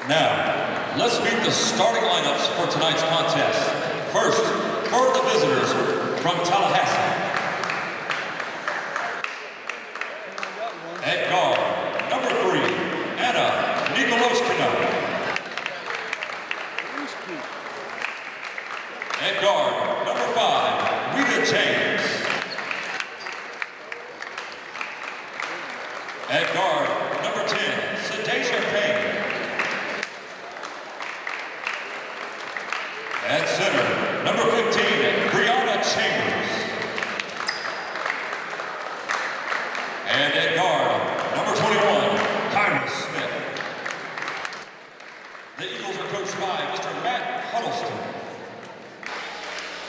Now, let's meet the starting lineups for tonight's contest. First, for the visitors from Tallahassee. At guard, number 3, Anna Nikoloskina. At guard, number 5, Rita James. At guard, number 10, Sadasia Payne. At center, number 15, Brianna Chambers. And at guard, number 21, Kyra Smith. The Eagles are coached by Mr. Matt Huddleston.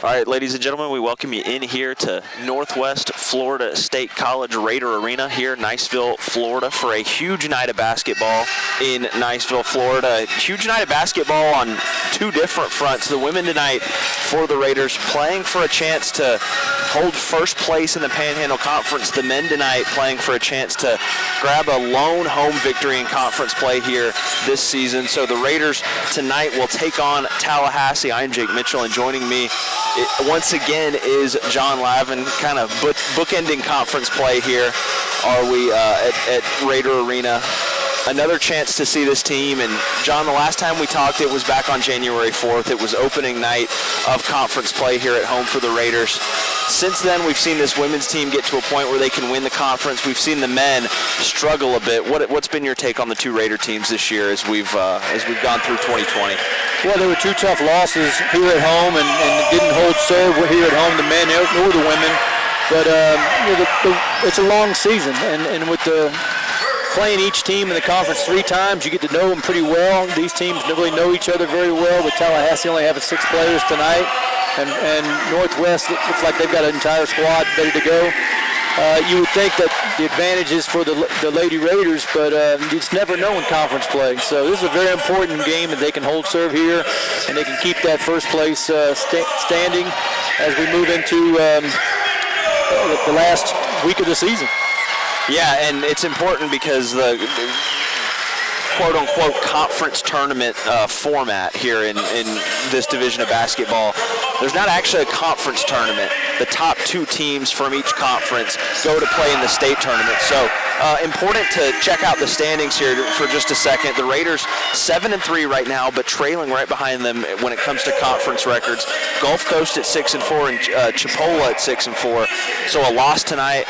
All right, ladies and gentlemen, we welcome you in here to Northwest Florida State College Raider Arena here in Niceville, Florida, for a huge night of basketball in Niceville, Florida. A huge night of basketball on two different fronts. The women tonight for the Raiders playing for a chance to hold first place in the Panhandle Conference. The men tonight playing for a chance to grab a lone home victory in conference play here this season. So the Raiders tonight will take on Tallahassee. I'm Jake Mitchell, and joining me once again is John Lavin. Kind of bookending conference play here are we at Raider Arena. Another chance to see this team. And John, the last time we talked, it was back on January 4th. It was opening night of conference play here at home for the Raiders. Since then, we've seen this women's team get to a point where they can win the conference. We've seen the men struggle a bit. What's been your take on the two Raider teams this year as we've gone through 2020? Well, there were two tough losses here at home, and didn't hold serve here at home, the men nor the women. But it's a long season, and with the playing each team in the conference 3 times, you get to know them pretty well. These teams really know each other very well, with Tallahassee only having 6 players tonight, and Northwest looks like they've got an entire squad ready to go. You would think that the advantage is for the Lady Raiders, but it's never known in conference play. So this is a very important game, and they can hold serve here, and they can keep that first place standing as we move into the last week of the season. Yeah, and it's important because the quote-unquote conference tournament format here in this division of basketball, there's not actually a conference tournament. The top 2 teams from each conference go to play in the state tournament. So important to check out the standings here for just a second. The Raiders 7-3 right now, but trailing right behind them when it comes to conference records. Gulf Coast at 6-4 and Chipola at 6-4. So a loss tonight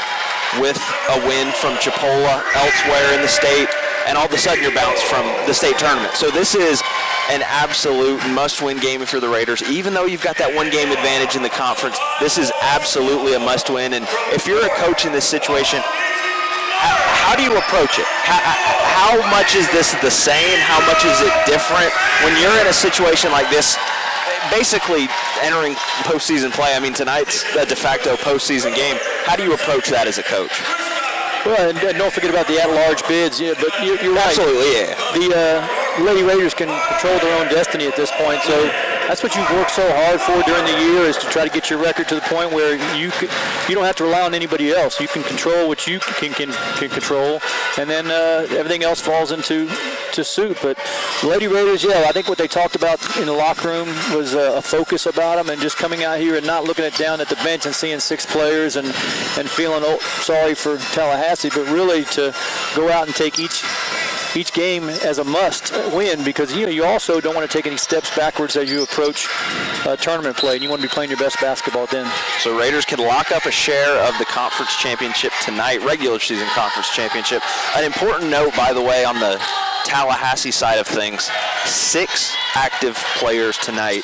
with a win from Chipola elsewhere in the state, and all of a sudden you're bounced from the state tournament. So this is an absolute must-win game for the Raiders. Even though you've got that 1-game advantage in the conference, this is absolutely a must-win. And if you're a coach in this situation, how do you approach it? How much is this the same? How much is it different? When you're in a situation like this, basically entering postseason play, I mean, tonight's a de facto postseason game. How do you approach that as a coach? Well, and don't forget about the at-large bids. Yeah, but you're right. Absolutely, yeah. The Lady Raiders can control their own destiny at this point. So that's what you've worked so hard for during the year, is to try to get your record to the point where you don't have to rely on anybody else. You can control what you can control, and then everything else falls into suit. But Lady Raiders, yeah, I think what they talked about in the locker room was a focus about them, and just coming out here and not looking down at the bench and seeing 6 players and feeling sorry for Tallahassee, but really to go out and take each game as a must win, because you also don't want to take any steps backwards as you approach tournament play, and you want to be playing your best basketball then. So Raiders can lock up a share of the conference championship tonight, regular season conference championship. An important note, by the way, on the Tallahassee side of things, 6 active players tonight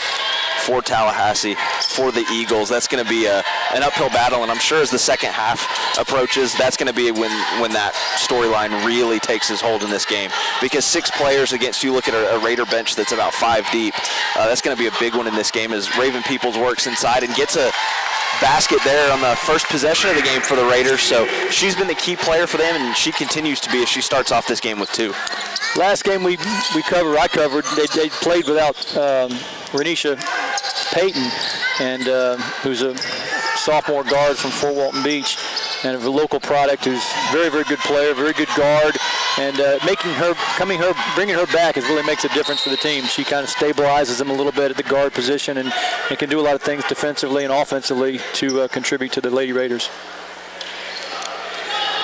for Tallahassee, for the Eagles. That's going to be an uphill battle, and I'm sure as the second half approaches, that's going to be when that storyline really takes its hold in this game. Because 6 players against, you look at a Raider bench that's about 5 deep, that's going to be a big one in this game as Raven Peoples works inside and gets a basket there on the first possession of the game for the Raiders. So she's been the key player for them, and she continues to be as she starts off this game with 2. Last game I covered, they played without Renisha Payton, and who's a sophomore guard from Fort Walton Beach, and a local product who's very, very good player, very good guard. And bringing her back really makes a difference for the team. She kind of stabilizes them a little bit at the guard position and can do a lot of things defensively and offensively to contribute to the Lady Raiders.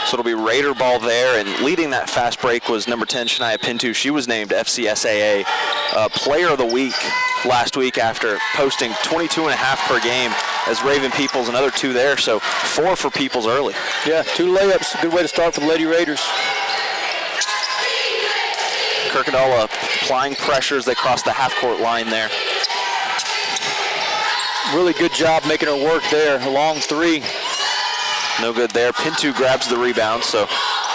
So it'll be Raider ball there, and leading that fast break was number 10, Shania Pinto. She was named FCSAA Player of the Week last week after posting 22.5 per game as Raven Peoples, another 2 there, so 4 for Peoples early. Yeah, 2 layups, a good way to start for the Lady Raiders. Kirkendall applying pressure as they cross the half-court line there. Really good job making her work there. A long 3. No good there. Pinto grabs the rebound, so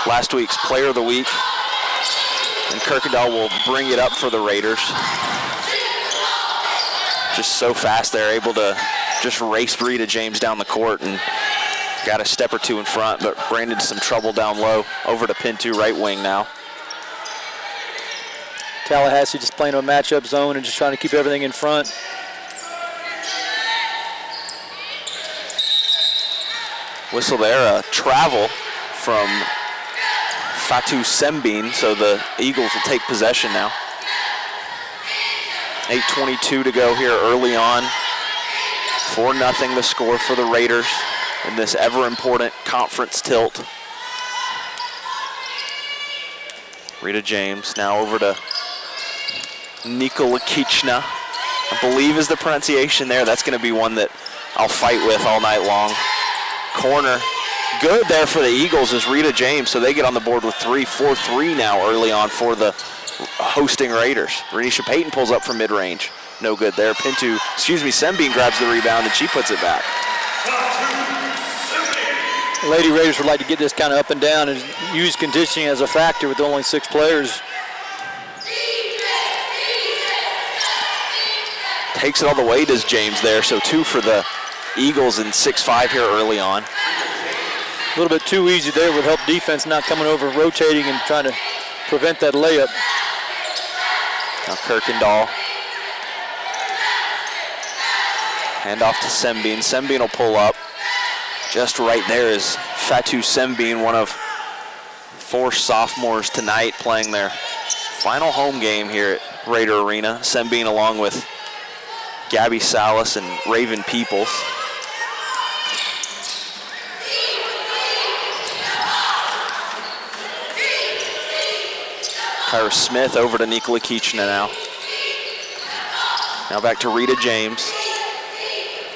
last week's Player of the Week. And Kirkendall will bring it up for the Raiders. Just so fast they're able to just race Rita James down the court and got a step or 2 in front, but ran into some trouble down low. Over to Pinto, right wing now. Tallahassee just playing a matchup zone and just trying to keep everything in front. Whistle there, a travel from Fatou Sembine, so the Eagles will take possession now. 8:22 to go here early on. 4-0 the score for the Raiders in this ever-important conference tilt. Rita James now over to Nikola Kichna, I believe is the pronunciation there. That's going to be one that I'll fight with all night long. Corner, good there for the Eagles is Rita James, so they get on the board with 4-3 now early on for the hosting Raiders. Renisha Payton pulls up from mid-range. No good there. Sembine grabs the rebound and she puts it back. The Lady Raiders would like to get this kind of up and down and use conditioning as a factor with only 6 players. Takes it all the way, does James there, so 2 for the Eagles and 6-5 here early on. A little bit too easy there would help defense not coming over, rotating and trying to prevent that layup. Now Kirkendall. Hand off to Sembine. Sembine will pull up. Just right there is Fatou Sembine, one of 4 sophomores tonight playing their final home game here at Raider Arena. Sembine along with Gabby Salas and Raven Peoples. Kyra Smith over to Nikola Kichna now. Now back to Rita James.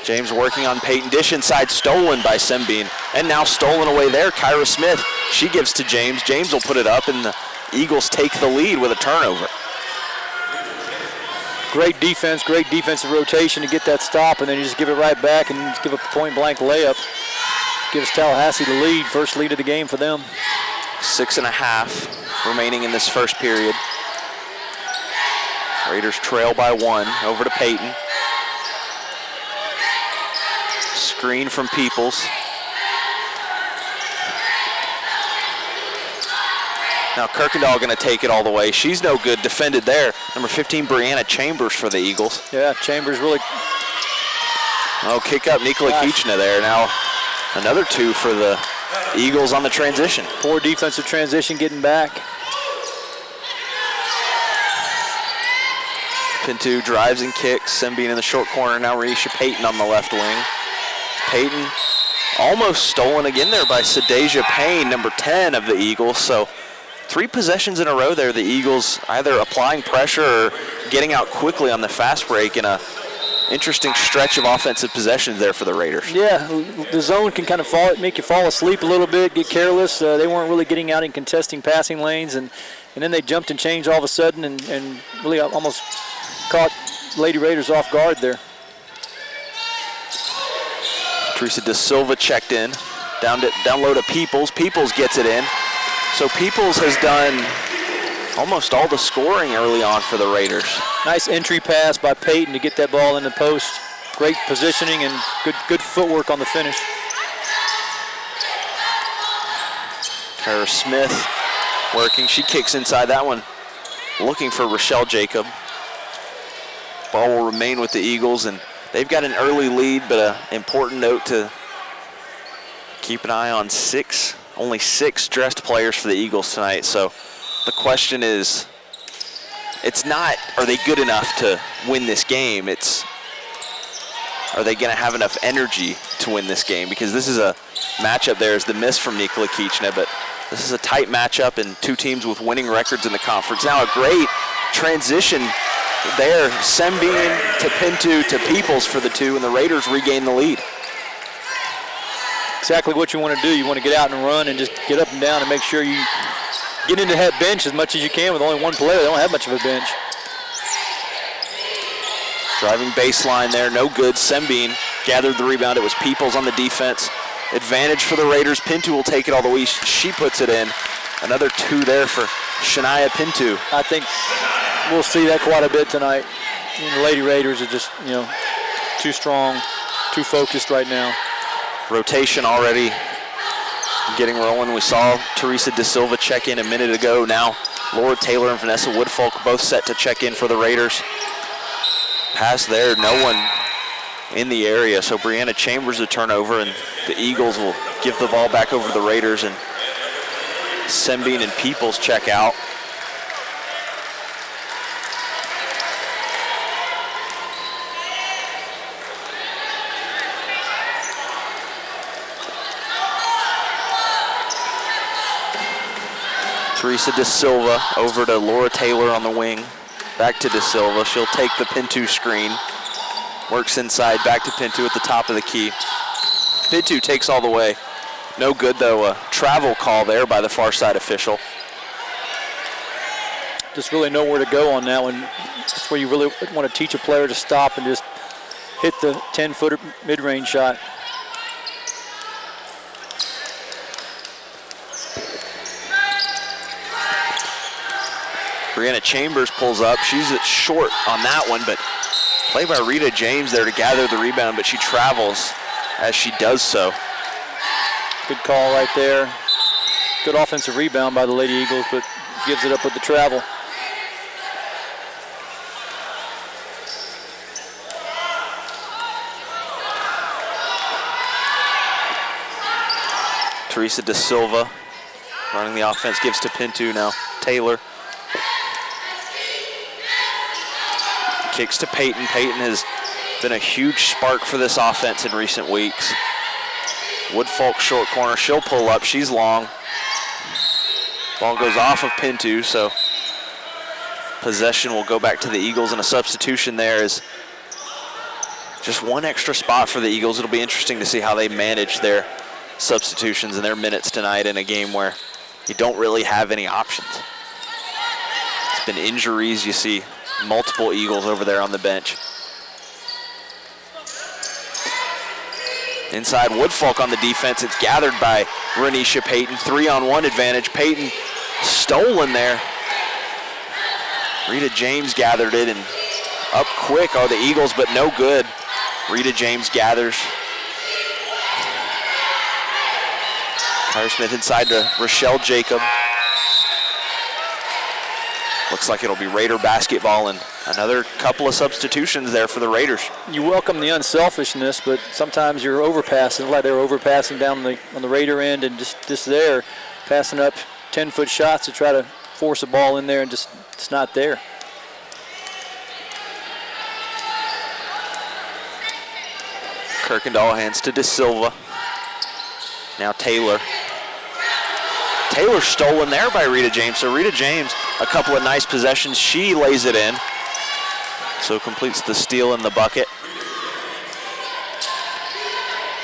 James working on Peyton. Dish inside, stolen by Sembine. And now stolen away there, Kyra Smith. She gives to James. James will put it up, and the Eagles take the lead with a turnover. Great defense, great defensive rotation to get that stop, and then you just give it right back and just give a point-blank layup. Gives Tallahassee the lead, first lead of the game for them. 6.5 remaining in this first period. Raiders trail by 1. Over to Peyton. Screen from Peoples. Now Kirkendall going to take it all the way. She's no good, defended there. Number 15, Brianna Chambers for the Eagles. Yeah, Chambers really. Oh, kick up Nikola Kichna there. Now another 2 for the Eagles on the transition. Poor defensive transition getting back. Pinto drives and kicks. Sembine in the short corner. Now Renisha Payton on the left wing. Payton almost stolen again there by Sadeja Payne, number 10 of the Eagles. So 3 possessions in a row there. The Eagles either applying pressure or getting out quickly on the fast break in a interesting stretch of offensive possessions there for the Raiders. Yeah, the zone can kind of make you fall asleep a little bit, get careless. They weren't really getting out in contesting passing lanes, and then they jumped and changed all of a sudden and really almost caught Lady Raiders off guard there. Teresa Da Silva checked in, down low to Peoples. Peoples gets it in. So Peoples has done almost all the scoring early on for the Raiders. Nice entry pass by Peyton to get that ball in the post. Great positioning and good footwork on the finish. Kyra Smith working. She kicks inside that one, looking for Rochelle Jacob. Ball will remain with the Eagles, and they've got an early lead, but an important note to keep an eye on 6 Only 6 dressed players for the Eagles tonight, so the question is, it's not, are they good enough to win this game? It's, are they going to have enough energy to win this game? Because this is a matchup. There's the miss from Nikola Kichna, but this is a tight matchup and 2 teams with winning records in the conference. Now a great transition there. Sembine to Pinto to Peoples for the 2, and the Raiders regain the lead. Exactly what you want to do. You want to get out and run and just get up and down and make sure you get into that bench as much as you can with only 1 player. They don't have much of a bench. Driving baseline there, no good. Sembine gathered the rebound. It was Peoples on the defense. Advantage for the Raiders. Pinto will take it all the way. She puts it in. Another 2 there for Shania Pinto. I think we'll see that quite a bit tonight. The Lady Raiders are just, too strong, too focused right now. Rotation already getting rolling. We saw Teresa De Silva check in a minute ago. Now Laura Taylor and Vanessa Woodfolk both set to check in for the Raiders. Pass there, no one in the area. So Brianna Chambers a turnover, and the Eagles will give the ball back over to the Raiders, and Sembine and Peoples check out. Teresa De Silva over to Laura Taylor on the wing. Back to De Silva. She'll take the Pinto screen. Works inside, back to Pinto at the top of the key. Pinto takes all the way. No good though, a travel call there by the far side official. Just really nowhere to go on that one. That's where you really want to teach a player to stop and just hit the 10-footer mid-range shot. Brianna Chambers pulls up. She's short on that one, but play by Rita James there to gather the rebound, but she travels as she does so. Good call right there. Good offensive rebound by the Lady Eagles, but gives it up with the travel. Teresa De Silva running the offense, gives to Pinto now. Taylor. Kicks to Peyton. Peyton has been a huge spark for this offense in recent weeks. Woodfolk short corner. She'll pull up. She's long. Ball goes off of Pinto, so possession will go back to the Eagles, and a substitution there is just 1 extra spot for the Eagles. It'll be interesting to see how they manage their substitutions and their minutes tonight in a game where you don't really have any options. It's been injuries. You see multiple Eagles over there on the bench. Inside, Woodfolk on the defense. It's gathered by Renisha Payton. 3-on-1 advantage. Payton stolen there. Rita James gathered it, and up quick are the Eagles, but no good. Rita James gathers. Tyler Smith inside to Rochelle Jacob. Looks like it'll be Raider basketball, and another couple of substitutions there for the Raiders. You welcome the unselfishness, but sometimes you're overpassing, like they were overpassing down on the Raider end, and just there, passing up 10-foot shots to try to force a ball in there, and just it's not there. Kirkendall hands to De Silva. Now Taylor. Taylor stolen there by Rita James. So Rita James, a couple of nice possessions. She lays it in. So completes the steal in the bucket.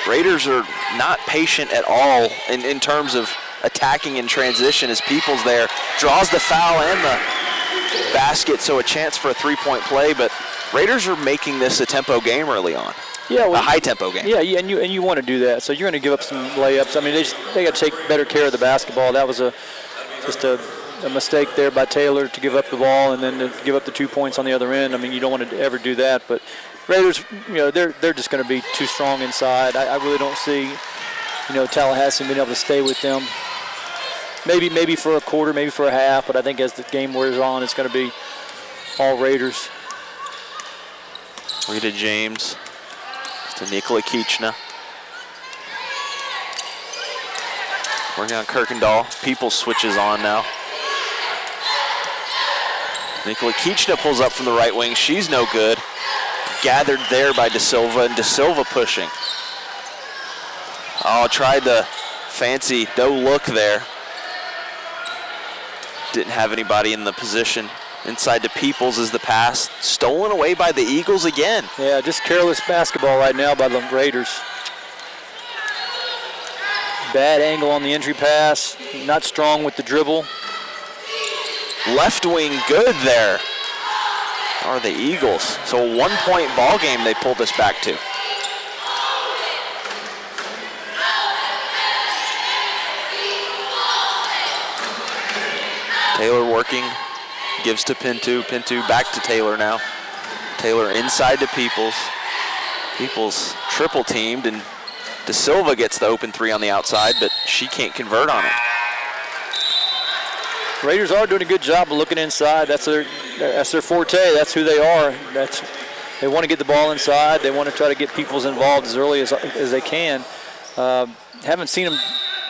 Raiders are not patient at all in terms of attacking in transition, as Peoples there draws the foul and the basket, so a chance for a three-point play, but Raiders are making this a tempo game early on. Yeah, well, a high-tempo game. Yeah, and you want to do that. So you're going to give up some layups. I mean, they got to take better care of the basketball. That was just a mistake there by Taylor to give up the ball and then to give up the 2 points on the other end. I mean, you don't want to ever do that. But Raiders, they're just going to be too strong inside. I really don't see, Tallahassee being able to stay with them. Maybe for a quarter, maybe for a half. But I think as the game wears on, it's going to be all Raiders. Rita James to Nikola Kichna. Working on Kirkendall. Peoples switches on now. Nicola Kiechna pulls up from the right wing. She's no good. Gathered there by De Silva, and De Silva pushing. Oh, tried the fancy no look there. Didn't have anybody in the position. Inside to Peoples is the pass. Stolen away by the Eagles again. Yeah, just careless basketball right now by the Raiders. Bad angle on the entry pass. Not strong with the dribble. Left wing good there are the Eagles. So a 1-point ball game they pulled us back to. Taylor working, gives to Pinto. Pinto back to Taylor now. Taylor inside to Peoples. Peoples triple teamed, and De Silva gets the open three on the outside, but she can't convert on it. Raiders are doing a good job of looking inside. That's their forte. That's who they are. They want to get the ball inside. They want to try to get Peoples involved as early as they can. Haven't seen them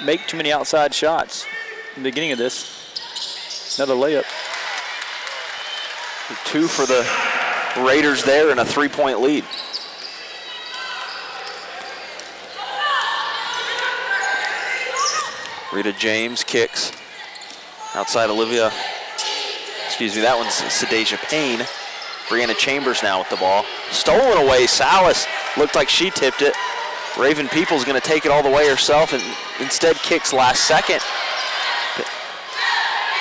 make too many outside shots in the beginning of this. Another layup. 2 for the Raiders there and a 3-point lead. Rita James kicks. Outside Olivia, that one's Sadeja Payne. Brianna Chambers now with the ball. Stolen away, Salas looked like she tipped it. Raven Peoples gonna take it all the way herself and instead kicks last second.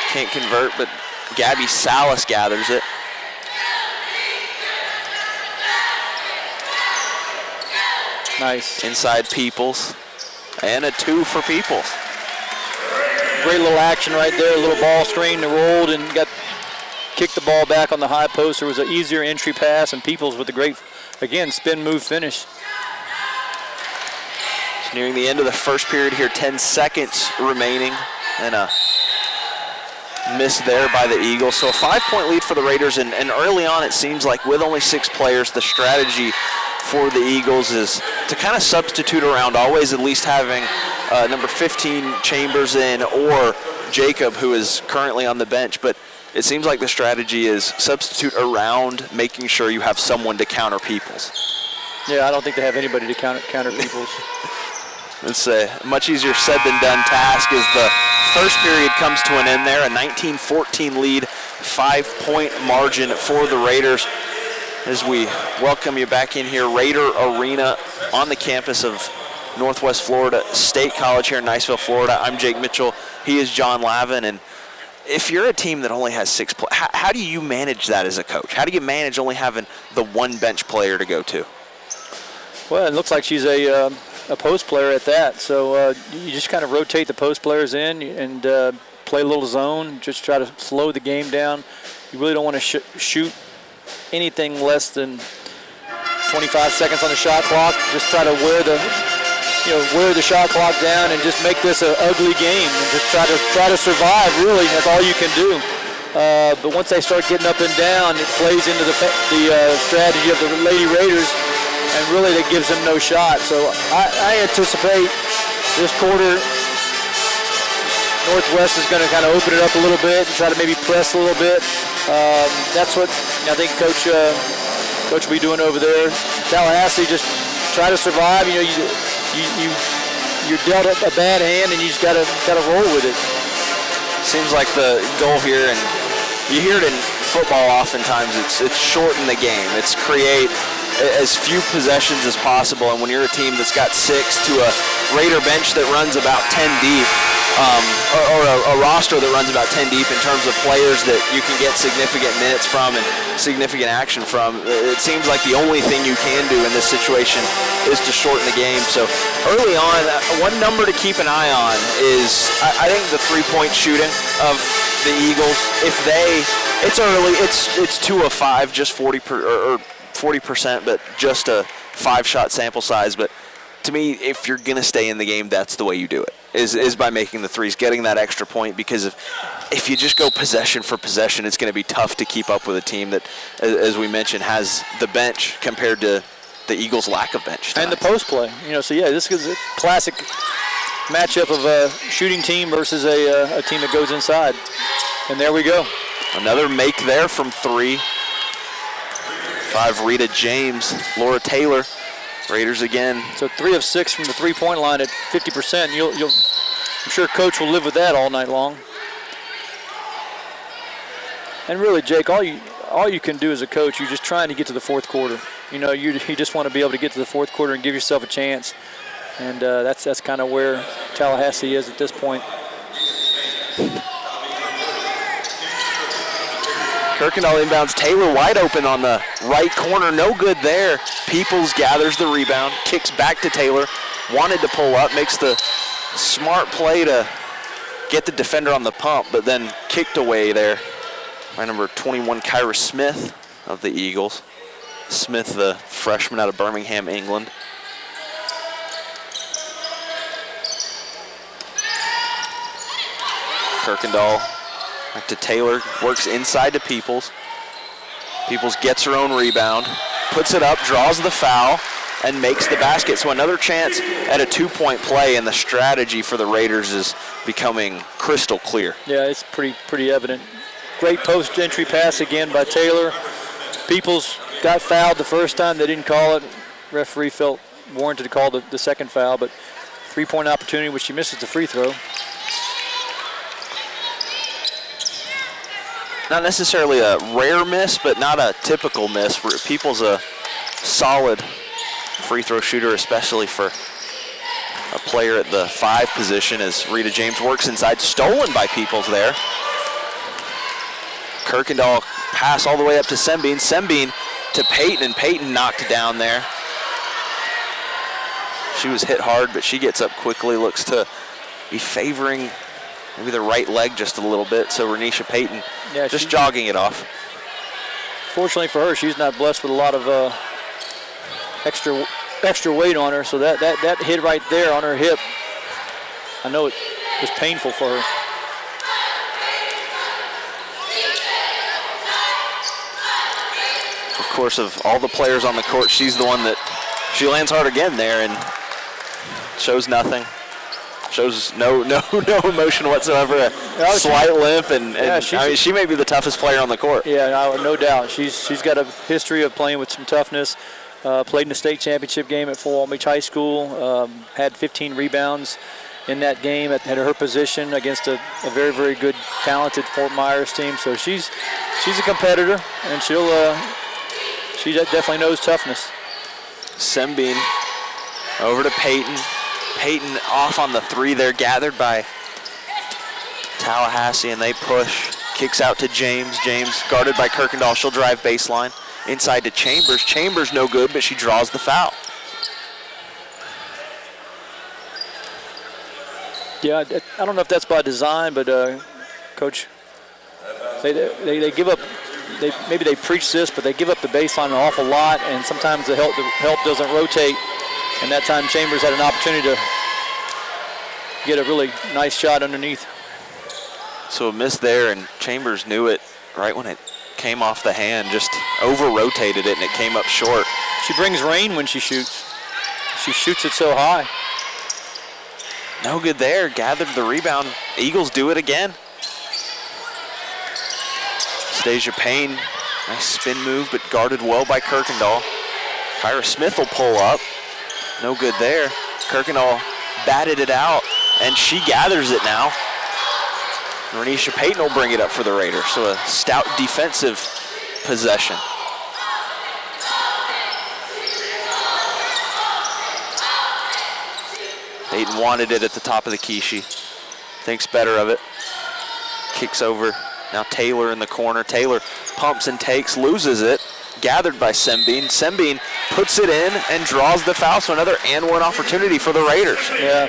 Can't convert, but Gabby Salas gathers it. Nice. Inside Peoples, and a 2 for Peoples. Great little action right there, a little ball screen that rolled and kicked the ball back on the high post. There was an easier entry pass, and Peoples with a great, again, spin move finish. It's nearing the end of the first period here, 10 seconds remaining, and a miss there by the Eagles. So a 5-point lead for the Raiders, and early on it seems like with only 6 players, the strategy for the Eagles is to kind of substitute around, always at least having number 15 Chambers in, or Jacob, who is currently on the bench. But it seems like the strategy is substitute around, making sure you have someone to counter Peoples. Yeah, I don't think they have anybody to counter Peoples. It's a much easier said than done task as the first period comes to an end there. A 19-14 lead, 5-point margin for the Raiders. As we welcome you back in here, Raider Arena on the campus of Northwest Florida State College here in Niceville, Florida. I'm Jake Mitchell. He is John Lavin. And if you're a team that only has 6 players, how do you manage that as a coach? How do you manage only having the one bench player to go to? Well, it looks like she's a post player at that. So you just kind of rotate the post players in and play a little zone, just try to slow the game down. You really don't want to shoot anything less than 25 seconds on the shot clock. Just try to wear the shot clock down and just make this an ugly game and just try to survive. Really, that's all you can do. But once they start getting up and down, it plays into the strategy of the Lady Raiders, and really that gives them no shot. So I anticipate this quarter Northwest is going to kind of open it up a little bit and try to maybe press a little bit. That's what I think Coach will be doing over there. Tallahassee, just try to survive. You're dealt a bad hand, and you just got to roll with it. Seems like the goal here, and you hear it in football oftentimes, it's shorten the game. It's create as few possessions as possible, and when you're a team that's got 6 to a Raider bench that runs about 10 deep, or a roster that runs about 10 deep in terms of players that you can get significant minutes from and significant action from, it seems like the only thing you can do in this situation is to shorten the game. So early on, one number to keep an eye on is, I think, the three-point shooting of the Eagles. It's early, it's 2 of 5, just 40%, but just a 5-shot sample size. But to me, if you're going to stay in the game, that's the way you do it, is by making the threes, getting that extra point, because if you just go possession for possession, it's going to be tough to keep up with a team that, as we mentioned, has the bench compared to the Eagles' lack of bench tonight. And the post play. So yeah, this is a classic matchup of a shooting team versus a team that goes inside. And there we go. Another make there from 3. 5, Rita James, Laura Taylor. Raiders again. So 3 of 6 from the three-point line at 50%. I'm sure Coach will live with that all night long. And really, Jake, all you can do as a coach, you're just trying to get to the fourth quarter. You know, you just want to be able to get to the fourth quarter and give yourself a chance. And that's kind of where Tallahassee is at this point. Kirkendall inbounds. Taylor wide open on the right corner. No good there. Peoples gathers the rebound, kicks back to Taylor. Wanted to pull up, makes the smart play to get the defender on the pump, but then kicked away there by number 21, Kyra Smith of the Eagles. Smith, the freshman out of Birmingham, England. Kirkendall back to Taylor, works inside to Peoples. Peoples gets her own rebound, puts it up, draws the foul, and makes the basket. So another chance at a 2-point play, and the strategy for the Raiders is becoming crystal clear. Yeah, it's pretty evident. Great post-entry pass again by Taylor. Peoples got fouled the first time. They didn't call it. Referee felt warranted to call the second foul, but 3-point opportunity, which she misses the free throw. Not necessarily a rare miss, but not a typical miss. Peoples a solid free throw shooter, especially for a player at the 5 position, as Rita James works inside. Stolen by Peoples there. Kirkendall pass all the way up to Sembine. Sembine to Peyton, and Peyton knocked down there. She was hit hard, but she gets up quickly, looks to be favoring maybe the right leg just a little bit. So Renisha Peyton just jogging it off. Fortunately for her, she's not blessed with a lot of extra weight on her, so that hit right there on her hip, I know it was painful for her. Of course, of all the players on the court, she's the one that she lands hard again there and shows nothing. Shows no emotion whatsoever. A slight limp, and I mean, she may be the toughest player on the court. Yeah, no doubt. She's got a history of playing with some toughness. Played in the state championship game at Fort Walton Beach High School. Had 15 rebounds in that game at her position against a very, very good, talented Fort Myers team. So she's a competitor, and she definitely knows toughness. Sembine over to Peyton. Peyton off on the 3 there, gathered by Tallahassee, and they push. Kicks out to James. James guarded by Kirkendall. She'll drive baseline. Inside to Chambers. Chambers no good, but she draws the foul. Yeah, I don't know if that's by design, but Coach, they give up. Maybe they preach this, but they give up the baseline an awful lot, and sometimes the help doesn't rotate. And that time Chambers had an opportunity to get a really nice shot underneath. So a miss there, and Chambers knew it right when it came off the hand, just over-rotated it, and it came up short. She brings rain when she shoots. She shoots it so high. No good there, gathered the rebound. Eagles do it again. Stasia Payne, nice spin move, but guarded well by Kirkendall. Kyra Smith will pull up. No good there. Kirkendall batted it out, and she gathers it now. Renisha Payton will bring it up for the Raiders, so a stout defensive possession. Payton wanted it at the top of the key. She thinks better of it. Kicks over. Now Taylor in the corner. Taylor pumps and takes, loses it. Gathered by Sembine. Sembine puts it in and draws the foul, so another and one opportunity for the Raiders. Yeah,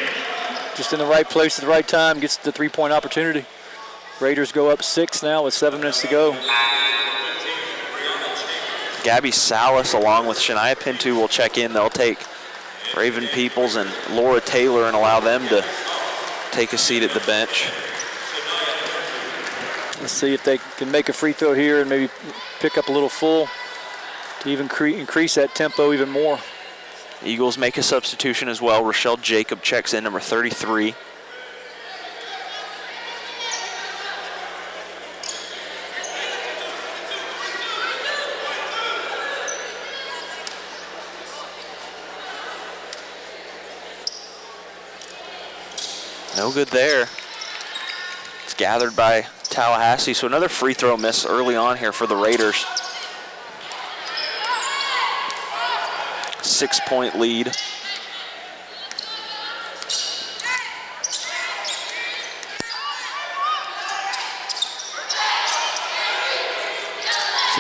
just in the right place at the right time, gets the 3-point opportunity. Raiders go up 6 now with 7 minutes to go. Gabby Salas along with Shania Pintu will check in. They'll take Raven Peoples and Laura Taylor and allow them to take a seat at the bench. Let's see if they can make a free throw here and maybe pick up a little full to even increase that tempo even more. Eagles make a substitution as well. Rochelle Jacob checks in, number 33. No good there. It's gathered by Tallahassee, so another free throw miss early on here for the Raiders. 6-point lead.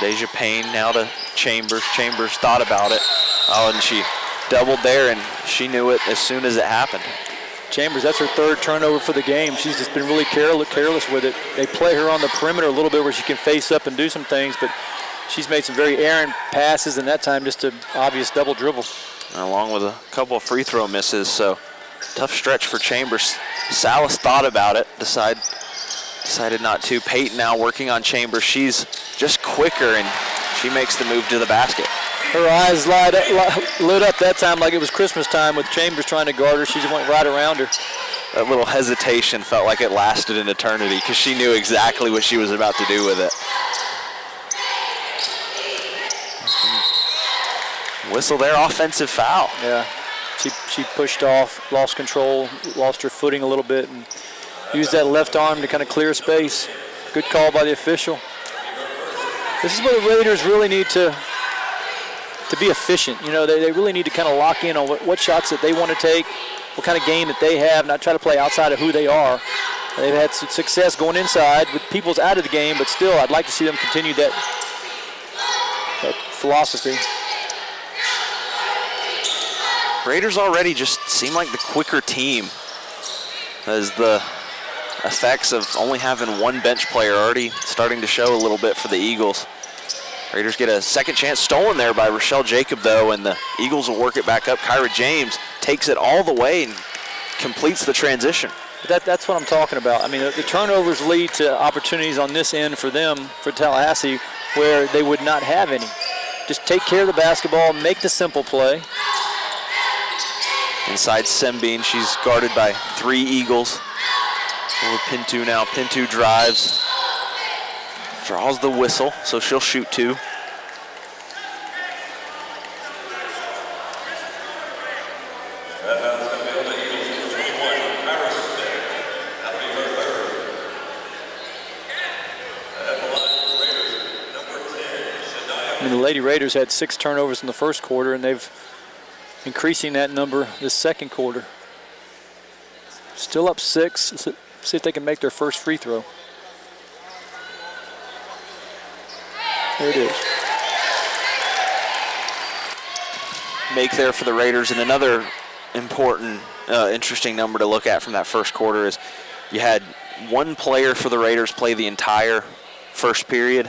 Deja Payne now to Chambers. Chambers thought about it. Oh, and she doubled there, and she knew it as soon as it happened. Chambers, that's her third turnover for the game. She's just been really careless with it. They play her on the perimeter a little bit where she can face up and do some things, but she's made some very errant passes, and that time just an obvious double dribble. Along with a couple of free throw misses, so tough stretch for Chambers. Salas thought about it, decided not to. Peyton now working on Chambers. She's just quicker, and she makes the move to the basket. Her eyes lit up that time like it was Christmas time with Chambers trying to guard her. She just went right around her. That little hesitation felt like it lasted an eternity because she knew exactly what she was about to do with it. Whistle there, offensive foul. Yeah, she pushed off, lost control, lost her footing a little bit, and used that left arm to kind of clear space. Good call by the official. This is where the Raiders really need to be efficient. You know, they really need to kind of lock in on what shots that they want to take, what kind of game that they have, not try to play outside of who they are. They've had success going inside with people's out of the game, but still, I'd like to see them continue that philosophy. Raiders already just seem like the quicker team, as the effects of only having one bench player already starting to show a little bit for the Eagles. Raiders get a second chance stolen there by Rochelle Jacob, though, and the Eagles will work it back up. Kyra James takes it all the way and completes the transition. That's what I'm talking about. I mean, the turnovers lead to opportunities on this end for them, for Tallahassee, where they would not have any. Just take care of the basketball, make the simple play. Inside Sembine, she's guarded by 3 Eagles. Over Pinto now. Pinto drives, draws the whistle, so she'll shoot 2. I mean, the Lady Raiders had 6 turnovers in the first quarter, and they've increasing that number this second quarter. Still up 6. Let's see if they can make their first free throw. There it is. Make there for the Raiders, and another important, interesting number to look at from that first quarter is you had one player for the Raiders play the entire first period.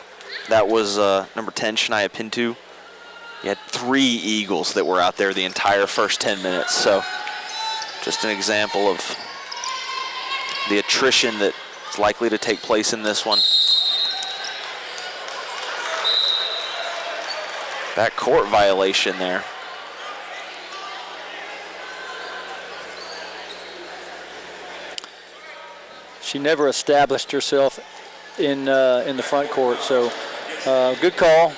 That was number 10, Shania Pinto. You had 3 Eagles that were out there the entire first 10 minutes. So just an example of the attrition that is likely to take place in this one. Backcourt violation there. She never established herself in the front court, so good call.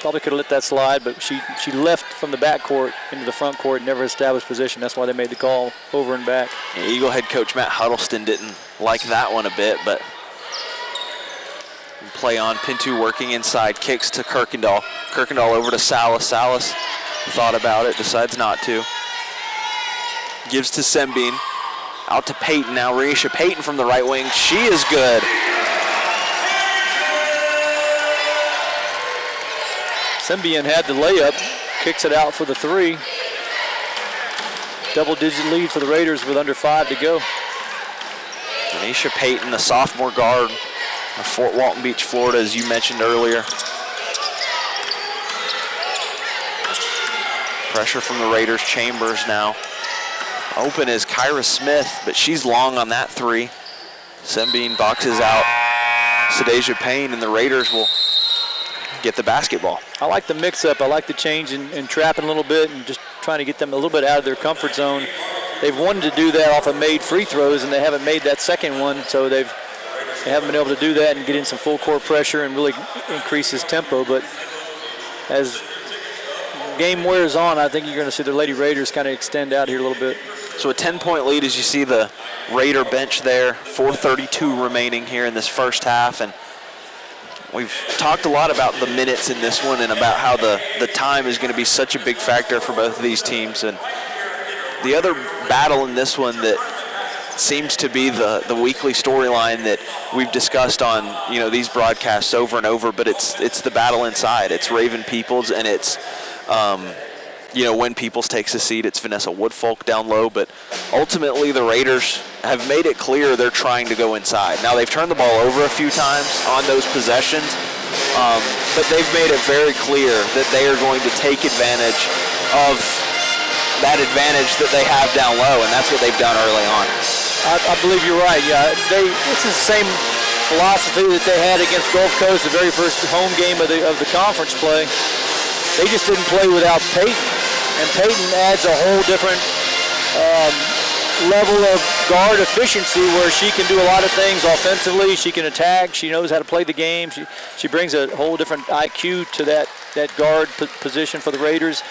Probably could have let that slide, but she left from the back court into the front court, never established position. That's why they made the call over and back. Yeah, Eagle head coach Matt Huddleston didn't like that one a bit, but play on. Pinto working inside, kicks to Kirkendall. Kirkendall over to Salas. Salas thought about it, decides not to. Gives to Sembine. Out to Peyton now. Reisha Peyton from the right wing. She is good. Sembine had the layup, kicks it out for the 3. Double-digit lead for the Raiders with under 5 to go. Reisha Peyton, the sophomore guard of Fort Walton Beach, Florida, as you mentioned earlier. Pressure from the Raiders. Chambers now. Open is Kyra Smith, but she's long on that 3. Sembine boxes out Sadeja Payne, and the Raiders will get the basketball. I like the mix-up. I like the change in trapping a little bit and just trying to get them a little bit out of their comfort zone. They've wanted to do that off of made free throws, and they haven't made that second one, so they haven't been able to do that and get in some full court pressure and really increase his tempo. But as game wears on, I think you're going to see the Lady Raiders kind of extend out here a little bit. So a 10-point lead as you see the Raider bench there, 4:32 remaining here in this first half. And we've talked a lot about the minutes in this one and about how the time is going to be such a big factor for both of these teams. And the other battle in this one that seems to be the weekly storyline that we've discussed on these broadcasts over and over, but it's the battle inside. It's Raven Peoples and it's when Peoples takes a seat, it's Vanessa Woodfolk down low. But ultimately, the Raiders have made it clear they're trying to go inside. Now, they've turned the ball over a few times on those possessions, but they've made it very clear that they are going to take advantage of that advantage that they have down low, and that's what they've done early on. I believe you're right. Yeah, this is the same philosophy that they had against Gulf Coast, the very first home game of the conference play. They just didn't play without Peyton, and Peyton adds a whole different level of guard efficiency where she can do a lot of things offensively. She can attack. She knows how to play the game. She brings a whole different IQ to that guard position for the Raiders,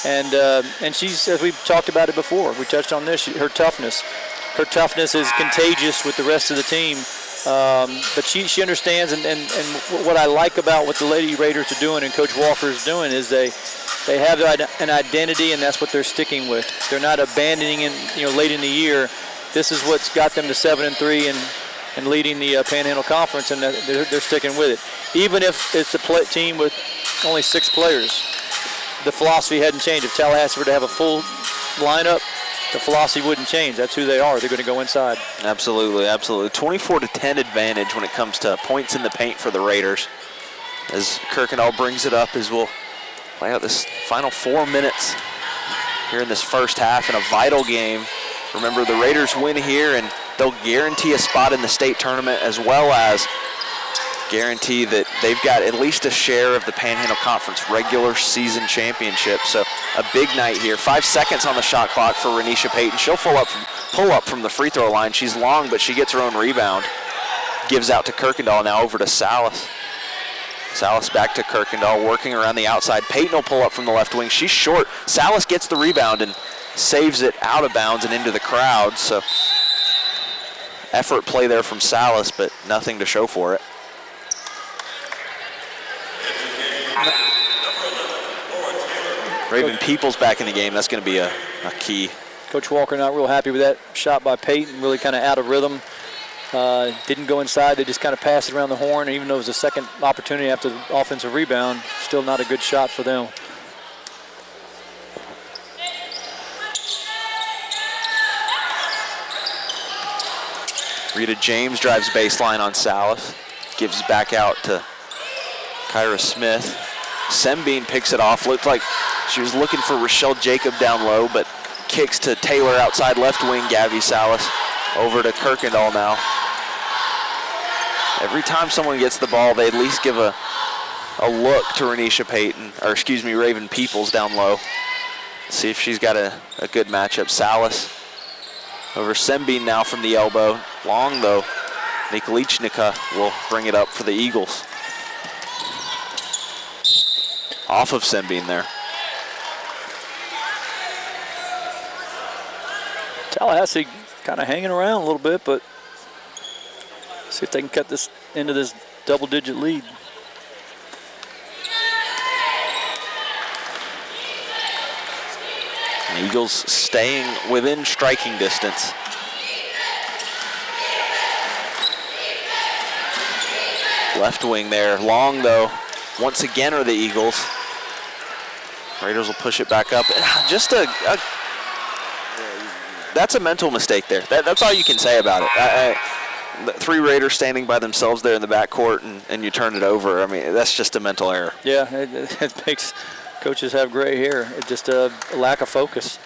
and she's, as we've talked about it before, we touched on this. Her toughness is contagious with the rest of the team. But she understands, and what I like about what the Lady Raiders are doing and Coach Walker is doing is they have an identity, and that's what they're sticking with. They're not abandoning it, late in the year. This is what's got them to 7-3 and leading the Panhandle Conference, and they're sticking with it. Even if it's a team with only 6 players, the philosophy hadn't changed. If Tallahassee were to have a full lineup, the philosophy wouldn't change. That's who they are. They're going to go inside. Absolutely, absolutely. 24-10 advantage when it comes to points in the paint for the Raiders. As Kirkendall brings it up, as we'll play out this final 4 minutes here in this first half in a vital game. Remember, the Raiders win here, and they'll guarantee a spot in the state tournament, as well as guarantee that they've got at least a share of the Panhandle Conference regular season championship. So a big night here. 5 seconds on the shot clock for Renisha Payton. She'll pull up from the free throw line. She's long, but she gets her own rebound. Gives out to Kirkendall, now over to Salas. Salas back to Kirkendall, working around the outside. Payton will pull up from the left wing. She's short. Salas gets the rebound and saves it out of bounds and into the crowd. So effort play there from Salas, but nothing to show for it. Raven Peoples back in the game. That's going to be a key. Coach Walker not real happy with that shot by Peyton. Really kind of out of rhythm. Didn't go inside. They just kind of passed it around the horn. And even though it was a second opportunity after the offensive rebound, still not a good shot for them. Rita James drives baseline on Salas. Gives back out to Kyra Smith. Sembine picks it off. Looked like she was looking for Rochelle Jacob down low, but kicks to Taylor outside left wing. Gabby Salas over to Kirkendall now. Every time someone gets the ball, they at least give a look to Renisha Payton, or excuse me, Raven Peoples down low. See if she's got a good matchup. Salas over Sembine now from the elbow. Long though. Nikolichnica will bring it up for the Eagles. Off of Sembine there. Tallahassee kind of hanging around a little bit, but see if they can cut this into this double-digit lead. The Eagles staying within striking distance. Left wing there, long though. Once again are the Eagles. Raiders will push it back up. Just that's a mental mistake there. That's all you can say about it. Three Raiders standing by themselves there in the backcourt, and you turn it over. I mean, that's just a mental error. Yeah, it makes coaches have gray hair. It's just a lack of focus.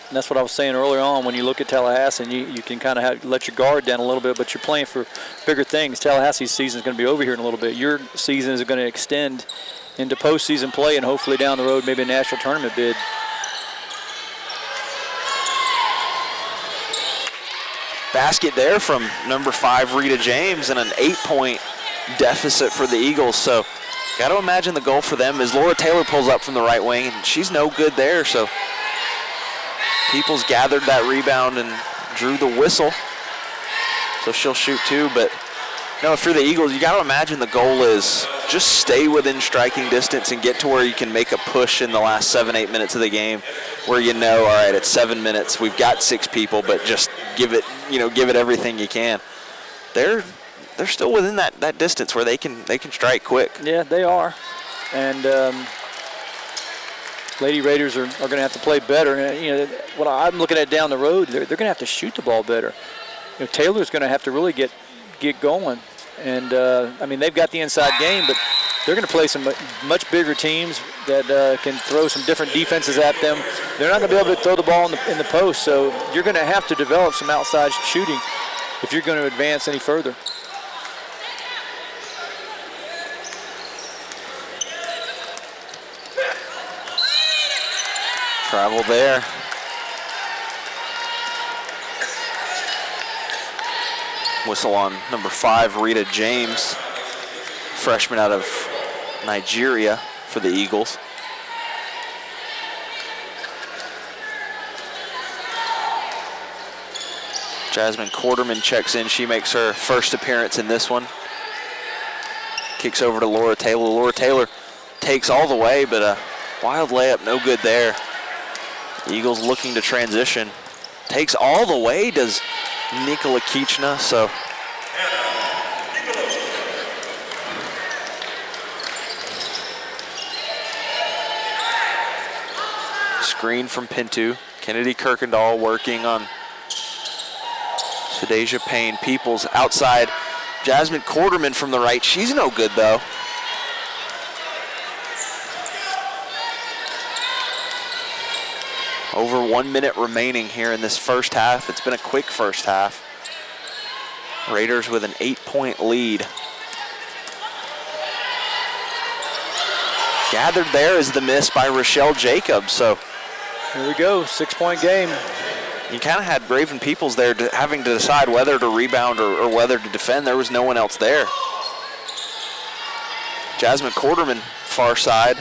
And that's what I was saying earlier on. When you look at Tallahassee, and you can kind of let your guard down a little bit, but you're playing for bigger things. Tallahassee's season is going to be over here in a little bit. Your season is going to extend into postseason play and hopefully down the road maybe a national tournament bid. Basket there from number 5, Rita James, and an 8-point deficit for the Eagles. So got to imagine the goal for them is Laura Taylor pulls up from the right wing, and she's no good there. So Peoples gathered that rebound and drew the whistle. So she'll shoot too, but no, if you're the Eagles, you got to imagine the goal is just stay within striking distance and get to where you can make a push in the last 7-8 minutes of the game, where you know, all right, it's 7 minutes, we've got 6 people, but just give it everything you can. They're still within that distance where they can strike quick. Yeah, they are, and Lady Raiders are going to have to play better. And, what I'm looking at down the road, they're going to have to shoot the ball better. Taylor's going to have to really get going. And, they've got the inside game, but they're going to play some much bigger teams that can throw some different defenses at them. They're not going to be able to throw the ball in the post, so you're going to have to develop some outside shooting if you're going to advance any further. Travel there. Whistle on number 5, Rita James, freshman out of Nigeria for the Eagles. Jasmine Quarterman checks in. She makes her first appearance in this one. Kicks over to Laura Taylor. Laura Taylor takes all the way, but a wild layup, no good there. Eagles looking to transition. Takes all the way, does Nikola Kichna, so. Screen from Pinto. Kennedy Kirkendall working on Shadeja Payne. Peoples outside. Jasmine Quarterman from the right. She's no good though. Over 1 minute remaining here in this first half. It's been a quick first half. Raiders with an 8-point lead. Gathered there is the miss by Rochelle Jacobs. So here we go, 6-point game. You kind of had Raven Peoples there having to decide whether to rebound or whether to defend. There was no one else there. Jasmine Quarterman, far side,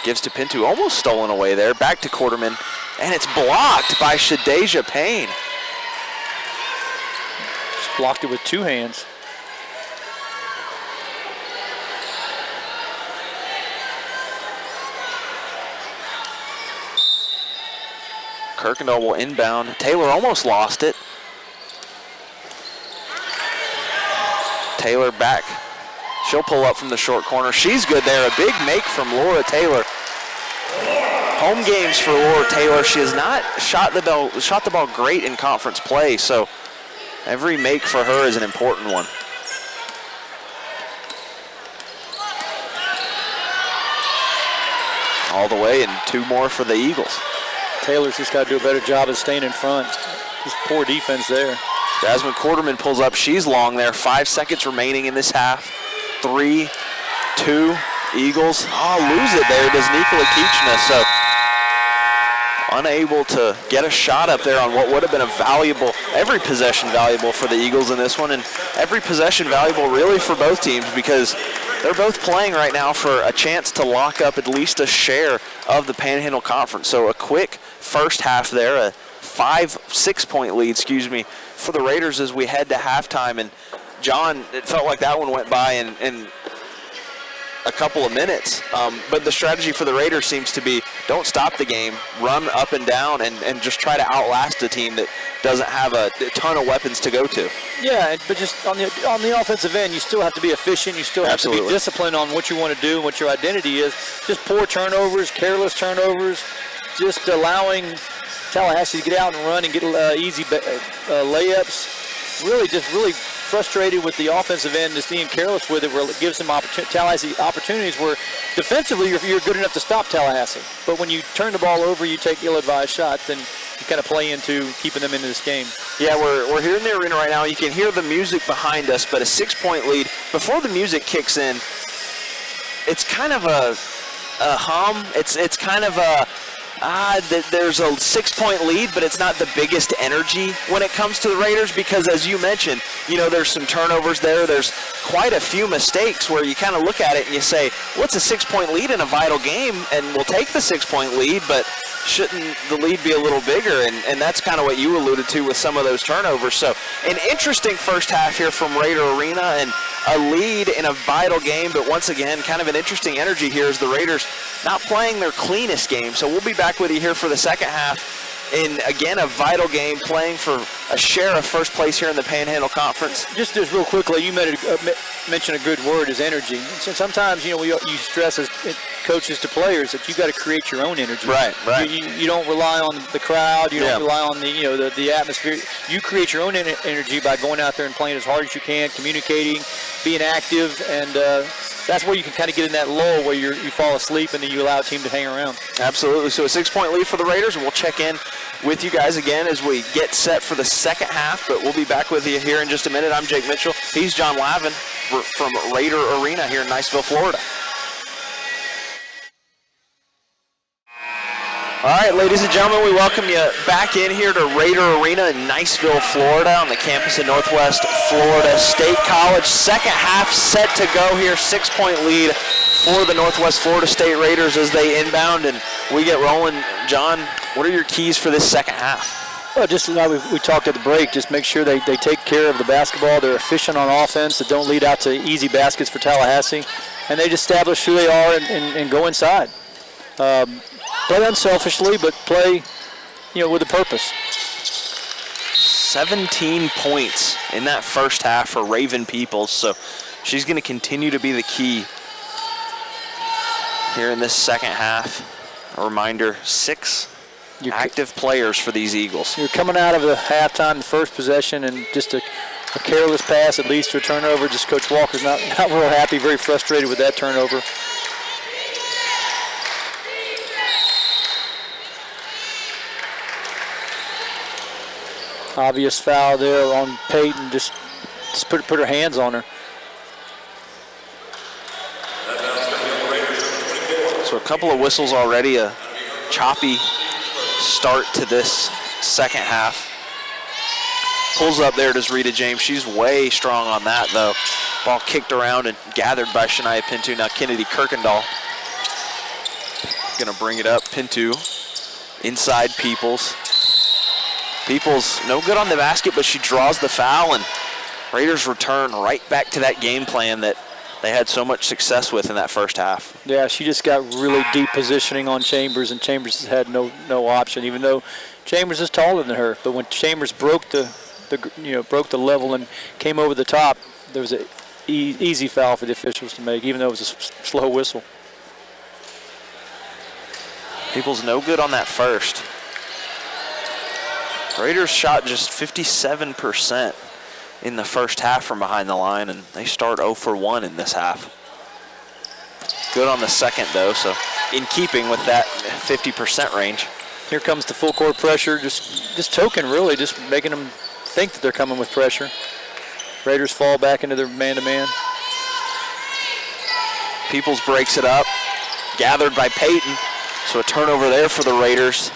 gives to Pinto, almost stolen away there. Back to Quarterman, and it's blocked by Shadeja Payne. Just blocked it with 2 hands. Kirkendall will inbound. Taylor almost lost it. Taylor back. She'll pull up from the short corner. She's good there. A big make from Laura Taylor. Home games for Laura Taylor. She has not shot the ball great in conference play, so every make for her is an important one. All the way, and 2 more for the Eagles. Taylor's just got to do a better job of staying in front. Just poor defense there. Jasmine Quarterman pulls up. She's long there. 5 seconds remaining in this half. 3, 2, Eagles. Lose it there does Nikola Kichna. So unable to get a shot up there on what would have been a valuable, every possession valuable for the Eagles in this one, and every possession valuable really for both teams because they're both playing right now for a chance to lock up at least a share of the Panhandle Conference. So a quick first half there, a 6-point lead, for the Raiders as we head to halftime. And John, it felt like that one went by in a couple of minutes. But the strategy for the Raiders seems to be don't stop the game, run up and down, and just try to outlast a team that doesn't have a ton of weapons to go to. Yeah, but just on the offensive end, you still have to be efficient. You still have to be disciplined on what you want to do and what your identity is. Just poor turnovers, careless turnovers, just allowing Tallahassee to get out and run and get easy layups. Really frustrated with the offensive end, just being careless with it, where it gives them Tallahassee opportunities where defensively you're good enough to stop Tallahassee. But when you turn the ball over, you take ill-advised shots, and kind of play into keeping them into this game. Yeah, we're here in the arena right now. You can hear the music behind us, but a 6-point lead. Before the music kicks in, it's kind of a hum. It's kind of a there's a 6-point lead, but it's not the biggest energy when it comes to the Raiders because, as you mentioned, there's some turnovers there. There's quite a few mistakes where you kind of look at it and you say, what's a 6-point lead in a vital game? And we'll take the 6-point lead, but shouldn't the lead be a little bigger? And that's kind of what you alluded to with some of those turnovers. So an interesting first half here from Raider Arena and a lead in a vital game, but once again, kind of an interesting energy here as the Raiders not playing their cleanest game. So we'll be back with you here for the second half in, again, a vital game, playing for a share of first place here in the Panhandle Conference. Just real quickly, you mentioned a good word is energy. So sometimes, you stress as coaches to players that you got to create your own energy. Right. You don't rely on the crowd. You don't rely on the atmosphere. You create your own energy by going out there and playing as hard as you can, communicating, being active, and that's where you can kind of get in that lull where you fall asleep and then you allow a team to hang around. Absolutely. So a 6-point lead for the Raiders, and we'll check in with you guys again as we get set for the second half, but we'll be back with you here in just a minute. I'm Jake Mitchell. He's John Lavin from Raider Arena here in Niceville, Florida. All right, ladies and gentlemen, we welcome you back in here to Raider Arena in Niceville, Florida, on the campus of Northwest Florida State College. Second half set to go here, 6-point lead for the Northwest Florida State Raiders as they inbound, and we get rolling. John, what are your keys for this second half? Well, just we talked at the break, just make sure they take care of the basketball. They're efficient on offense, that don't lead out to easy baskets for Tallahassee, and they just establish who they are and go inside. Play unselfishly, but play, with a purpose. 17 points in that first half for Raven Peoples, so she's going to continue to be the key here in this second half. A reminder, 6 active players for these Eagles. You're coming out of the halftime, the first possession, and just a careless pass that leads to a turnover. Just Coach Walker's not real happy, very frustrated with that turnover. Obvious foul there on Peyton. Just put her hands on her. So a couple of whistles already. A choppy start to this second half. Pulls up there, does Rita James. She's way strong on that, though. Ball kicked around and gathered by Shania Pinto. Now Kennedy Kirkendall going to bring it up. Pinto inside Peoples. Peoples no good on the basket, but she draws the foul, and Raiders return right back to that game plan that they had so much success with in that first half. Yeah, she just got really deep positioning on Chambers, and Chambers had no option, even though Chambers is taller than her. But when Chambers broke the level and came over the top, there was an easy foul for the officials to make, even though it was a slow whistle. Peoples no good on that first. Raiders shot just 57% in the first half from behind the line, and they start 0 for 1 in this half. Good on the second, though, so in keeping with that 50% range. Here comes the full court pressure, just token, really, just making them think that they're coming with pressure. Raiders fall back into their man-to-man. Peoples breaks it up, gathered by Peyton, so a turnover there for the Raiders.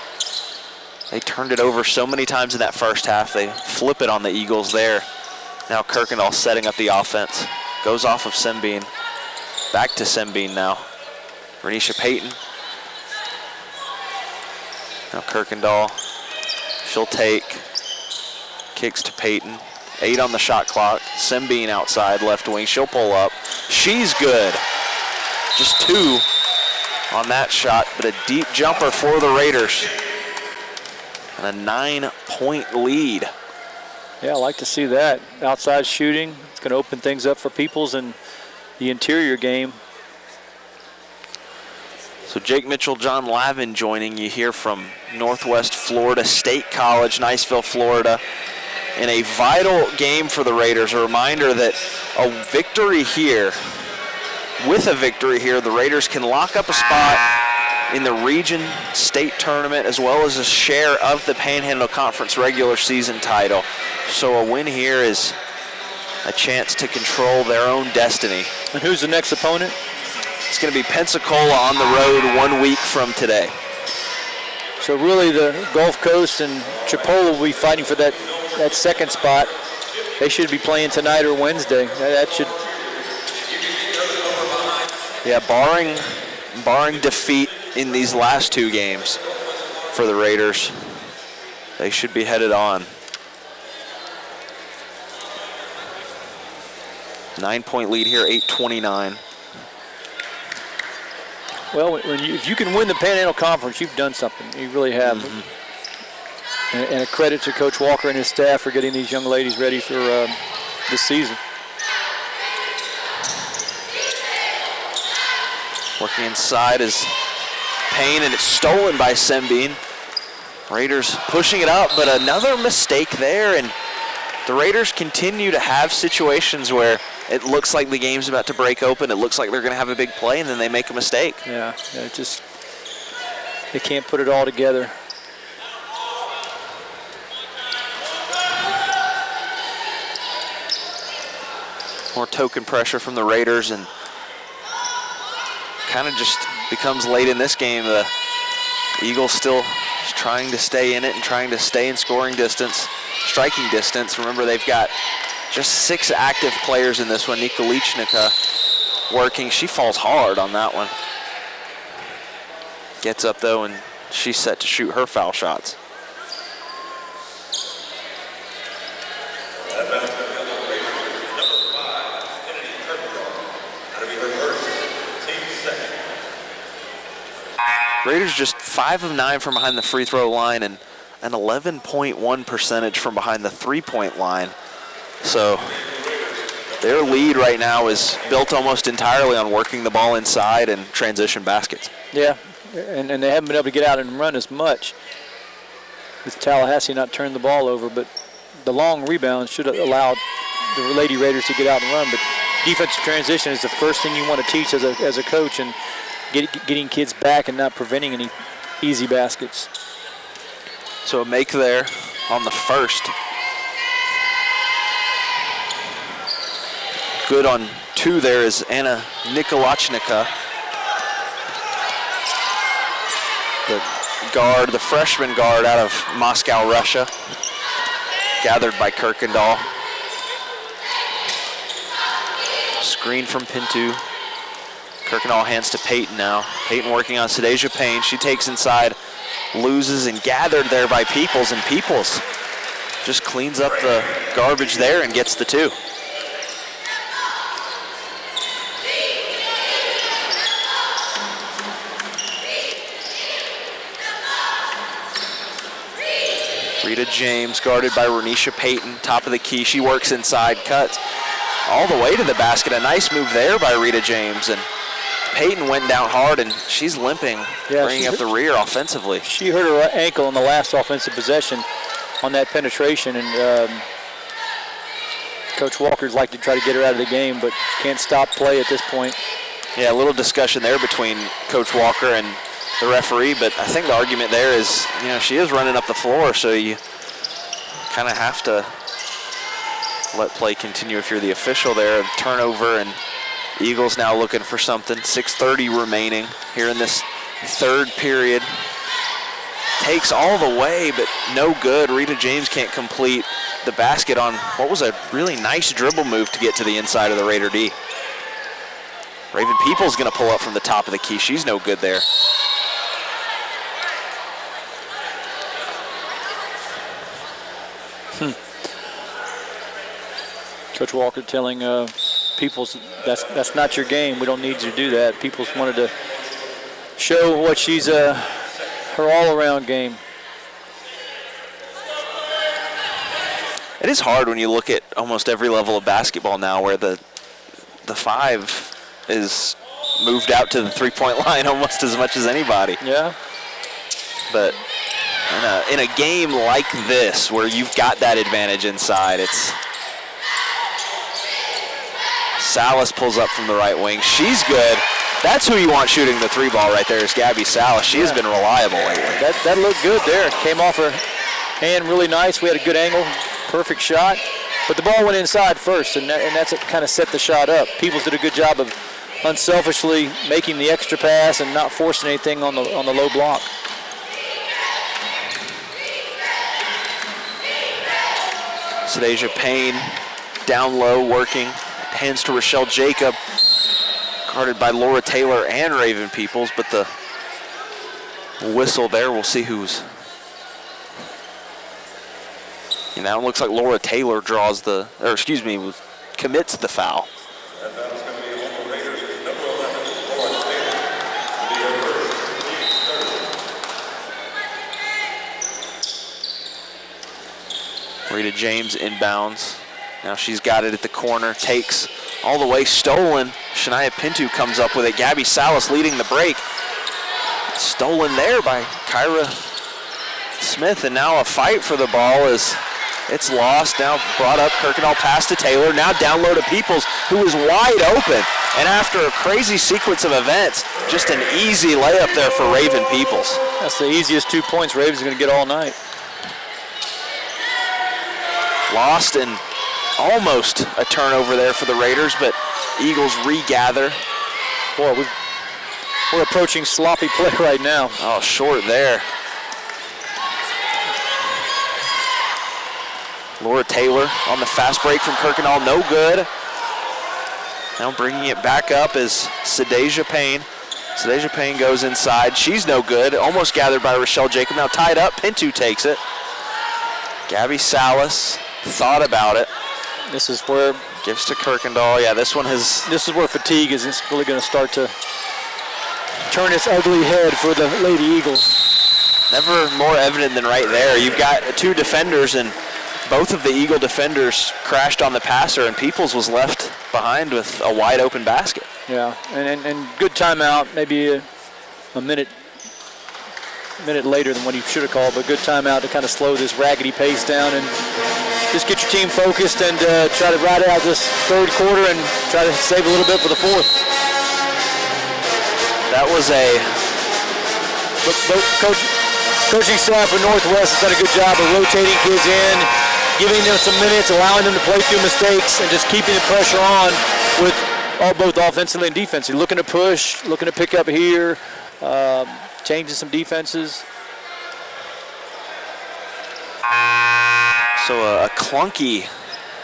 They turned it over so many times in that first half. They flip it on the Eagles there. Now Kirkendall setting up the offense. Goes off of Sembine. Back to Sembine now. Renisha Peyton. Now Kirkendall. She'll take. Kicks to Peyton. 8 on the shot clock. Sembine outside left wing. She'll pull up. She's good. Just 2 on that shot, but a deep jumper for the Raiders. And a 9-point lead. Yeah, I like to see that. Outside shooting. It's going to open things up for Peoples in the interior game. So Jake Mitchell, John Lavin joining you here from Northwest Florida State College, Niceville, Florida. In a vital game for the Raiders. A reminder that with a victory here, the Raiders can lock up a spot in the region state tournament, as well as a share of the Panhandle Conference regular season title. So a win here is a chance to control their own destiny. And who's the next opponent? It's going to be Pensacola on the road 1 week from today. So really the Gulf Coast and Chipola will be fighting for that second spot. They should be playing tonight or Wednesday. That should. Yeah, barring defeat in these last 2 games for the Raiders, they should be headed on. 9-point lead here, 8:29. Well, if you can win the Panhandle Conference, you've done something. You really have. And a credit to Coach Walker and his staff for getting these young ladies ready for this season. Working inside is Payne, and it's stolen by Sembine. Raiders pushing it up, but another mistake there, and the Raiders continue to have situations where it looks like the game's about to break open, it looks like they're going to have a big play, and then they make a mistake. Yeah, they can't put it all together. More token pressure from the Raiders, and kind of just becomes late in this game. The Eagles still trying to stay in it and trying to stay in scoring distance, striking distance. Remember, they've got just 6 active players in this one. Nika Lichnica working. She falls hard on that one. Gets up, though, and she's set to shoot her foul shots. Raiders just 5 of 9 from behind the free throw line and an 11.1 percentage from behind the 3-point line. So their lead right now is built almost entirely on working the ball inside and transition baskets. Yeah, and they haven't been able to get out and run as much with Tallahassee not turning the ball over, but the long rebounds should have allowed the Lady Raiders to get out and run. But defensive transition is the first thing you want to teach as a coach, and getting kids back and not preventing any easy baskets. So a make there on the first. Good on 2 there is Anna Nikolachnica. The freshman guard out of Moscow, Russia. Gathered by Kirkendall. Screen from Pinto. Kirkendall hands to Peyton now. Peyton working on Sadeja Payne. She takes inside, loses, and gathered there by Peoples, and Peoples just cleans up the garbage there and gets the 2. Rita James guarded by Renisha Payton, top of the key. She works inside, cuts all the way to the basket. A nice move there by Rita James, and Payton went down hard, and she's limping, bringing up the rear offensively. She hurt her ankle in the last offensive possession on that penetration, and Coach Walker's like to try to get her out of the game, but can't stop play at this point. Yeah, a little discussion there between Coach Walker and the referee, but I think the argument there is, she is running up the floor, so you kind of have to let play continue if you're the official there. Turnover, and Eagles now looking for something. 6:30 remaining here in this third period. Takes all the way, but no good. Rita James can't complete the basket on what was a really nice dribble move to get to the inside of the Raider D. Raven Peoples going to pull up from the top of the key. She's no good there. Coach Walker telling Peoples, that's not your game. We don't need you to do that. Peoples wanted to show what she's her all-around game. It is hard when you look at almost every level of basketball now where the 5 is moved out to the 3-point line almost as much as anybody. Yeah. But in a game like this where you've got that advantage inside, it's Salas pulls up from the right wing. She's good. That's who you want shooting the 3-ball right there is Gabby Salas. She has been reliable lately. That looked good there. Came off her hand really nice. We had a good angle, perfect shot. But the ball went inside first, and that's what kind of set the shot up. Peoples did a good job of unselfishly making the extra pass and not forcing anything on the low block. Sadeja Payne down low working. Hands to Rochelle Jacob. Guarded by Laura Taylor and Raven Peoples, but the whistle there, we'll see who's. And now it looks like Laura Taylor draws the, or excuse me, commits the foul. Rita James inbounds. Now she's got it at the corner, takes all the way, stolen. Shania Pinto comes up with it. Gabby Salas leading the break. Stolen there by Kyra Smith, and now a fight for the ball as it's lost. Now brought up, Kirkendall pass to Taylor. Now down low to Peoples, who is wide open. And after a crazy sequence of events, just an easy layup there for Raven Peoples. That's the easiest 2 points Raven's going to get all night. Lost and almost a turnover there for the Raiders, but Eagles regather. Boy, we're approaching sloppy play right now. Oh, short there. Laura Taylor on the fast break from Kirkendall, no good. Now bringing it back up is Sadeja Payne. Sadeja Payne goes inside. She's no good. Almost gathered by Rochelle Jacob. Now tied up. Pinto takes it. Gabby Salas thought about it. This is where gives to Kirkendall. Yeah, this one has. This is where fatigue is really going to start to turn its ugly head for the Lady Eagles. Never more evident than right there. You've got 2 defenders, and both of the Eagle defenders crashed on the passer, and Peoples was left behind with a wide open basket. Yeah, and good timeout, maybe a minute later than what he should have called, but good timeout to kind of slow this raggedy pace down and just get your team focused and try to ride out this third quarter and try to save a little bit for the fourth. That was a... Coaching staff for Northwest has done a good job of rotating kids in, giving them some minutes, allowing them to play through mistakes, and just keeping the pressure on with both offensively and defensively. Looking to push, looking to pick up here, changing some defenses. So a clunky,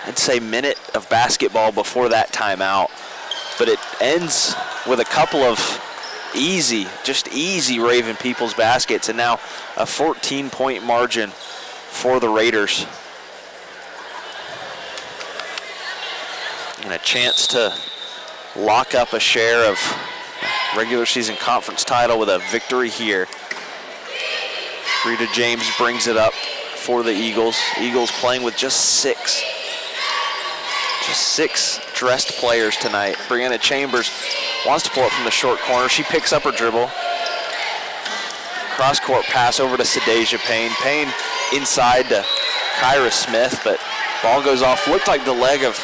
I'd say, minute of basketball before that timeout, but it ends with a couple of easy Raven Peoples baskets, and now a 14-point margin for the Raiders. And a chance to lock up a share of regular season conference title with a victory here. Rita James brings it up for the Eagles. Eagles playing with just six dressed players tonight. Brianna Chambers wants to pull it from the short corner. She picks up her dribble. Cross-court pass over to Sadeja Payne. Payne inside to Kyra Smith, but ball goes off. Looked like the leg of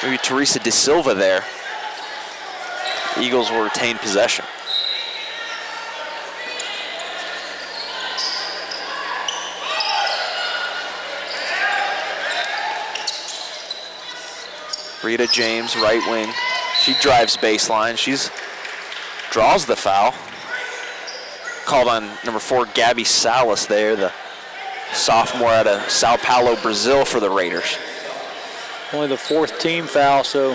maybe Teresa De Silva there. Eagles will retain possession. Rita James, right wing. She drives baseline. Draws the foul. Called on number 4, Gabby Salas there, the sophomore out of Sao Paulo, Brazil for the Raiders. Only the 4th team foul, so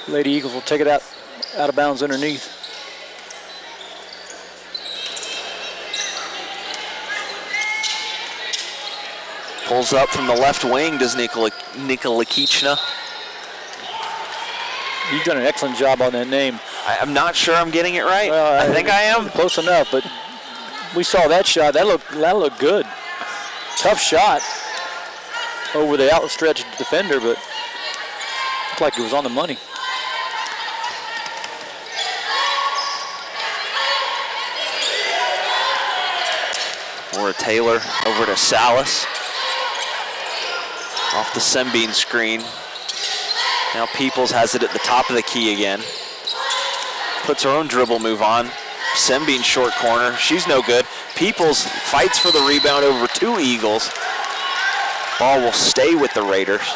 Lady Eagles will take it out of bounds underneath. Pulls up from the left wing, does Nikola Kichna. You've done an excellent job on that name. I'm not sure I'm getting it right. I think I am. Close enough, but we saw that shot. That looked good. Tough shot over the outstretched defender, but looked like it was on the money. Laura Taylor over to Salas. Off the Sembine screen. Now Peoples has it at the top of the key again. puts her own dribble move on. Sembean short corner. She's no good. Peoples fights for the rebound over 2 Eagles. Ball will stay with the Raiders.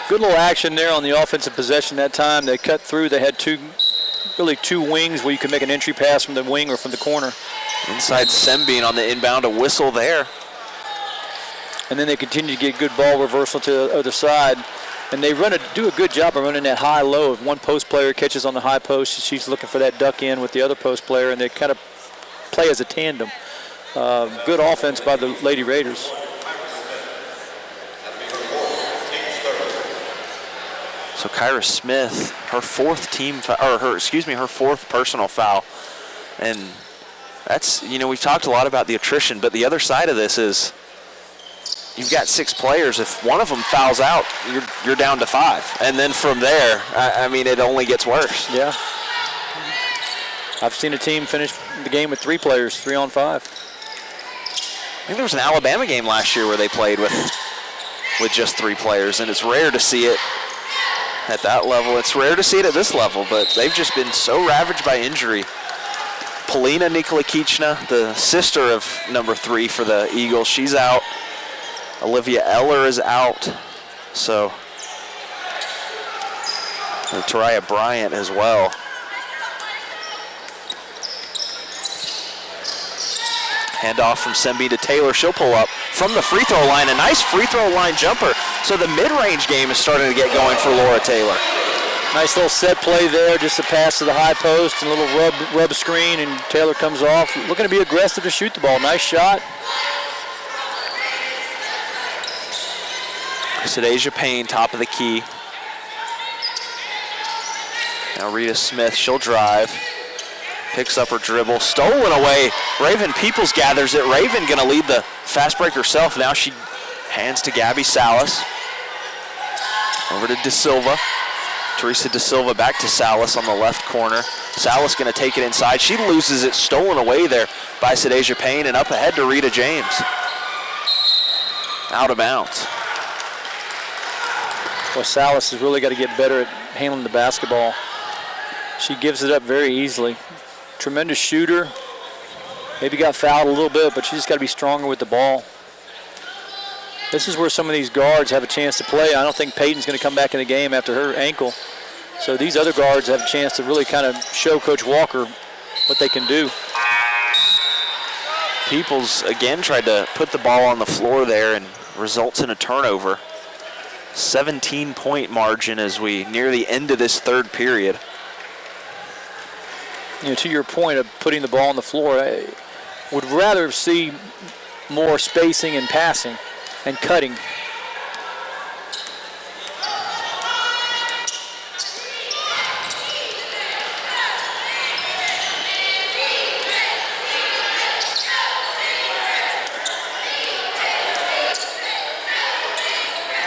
Good little action there on the offensive possession that time. They cut through. They had two wings where you could make an entry pass from the wing or from the corner. Inside Sembean on the inbound, a whistle there. And then they continue to get good ball reversal to the other side. And they do a good job of running that high-low. If one post player catches on the high post, she's looking for that duck in with the other post player, and they kind of play as a tandem. Good offense by the Lady Raiders. So Kyra Smith, her fourth personal foul. And that's, we've talked a lot about the attrition, but the other side of this is you've got 6 players. If one of them fouls out, you're down to 5. And then from there, it only gets worse. Yeah. I've seen a team finish the game with 3 players, 3 on 5. I think there was an Alabama game last year where they played with just 3 players, and it's rare to see it at that level. It's rare to see it at this level, but they've just been so ravaged by injury. Polina Nikolikichna, the sister of number 3 for the Eagles, she's out. Olivia Eller is out. So, and Tariah Bryant as well. Handoff from Sembean to Taylor. She'll pull up from the free throw line. A nice free throw line jumper. So the mid-range game is starting to get going for Laura Taylor. Nice little set play there, just a pass to the high post and a little rub screen, and Taylor comes off. Looking to be aggressive to shoot the ball. Nice shot. Sadeja Payne, top of the key. Now Rita Smith, she'll drive. Picks up her dribble, stolen away. Raven Peoples gathers it. Raven gonna lead the fast break herself. Now she hands to Gabby Salas. Over to De Silva. Teresa De Silva back to Salas on the left corner. Salas gonna take it inside. She loses it, stolen away there by Sadeja Payne, and up ahead to Rita James. Out of bounds. Well, Salas has really got to get better at handling the basketball. She gives it up very easily. Tremendous shooter. Maybe got fouled a little bit, but she just got to be stronger with the ball. This is where some of these guards have a chance to play. I don't think Peyton's going to come back in the game after her ankle. So these other guards have a chance to really kind of show Coach Walker what they can do. Peoples again tried to put the ball on the floor there and results in a turnover. 17-point margin as we near the end of this third period. To your point of putting the ball on the floor, I would rather see more spacing and passing and cutting.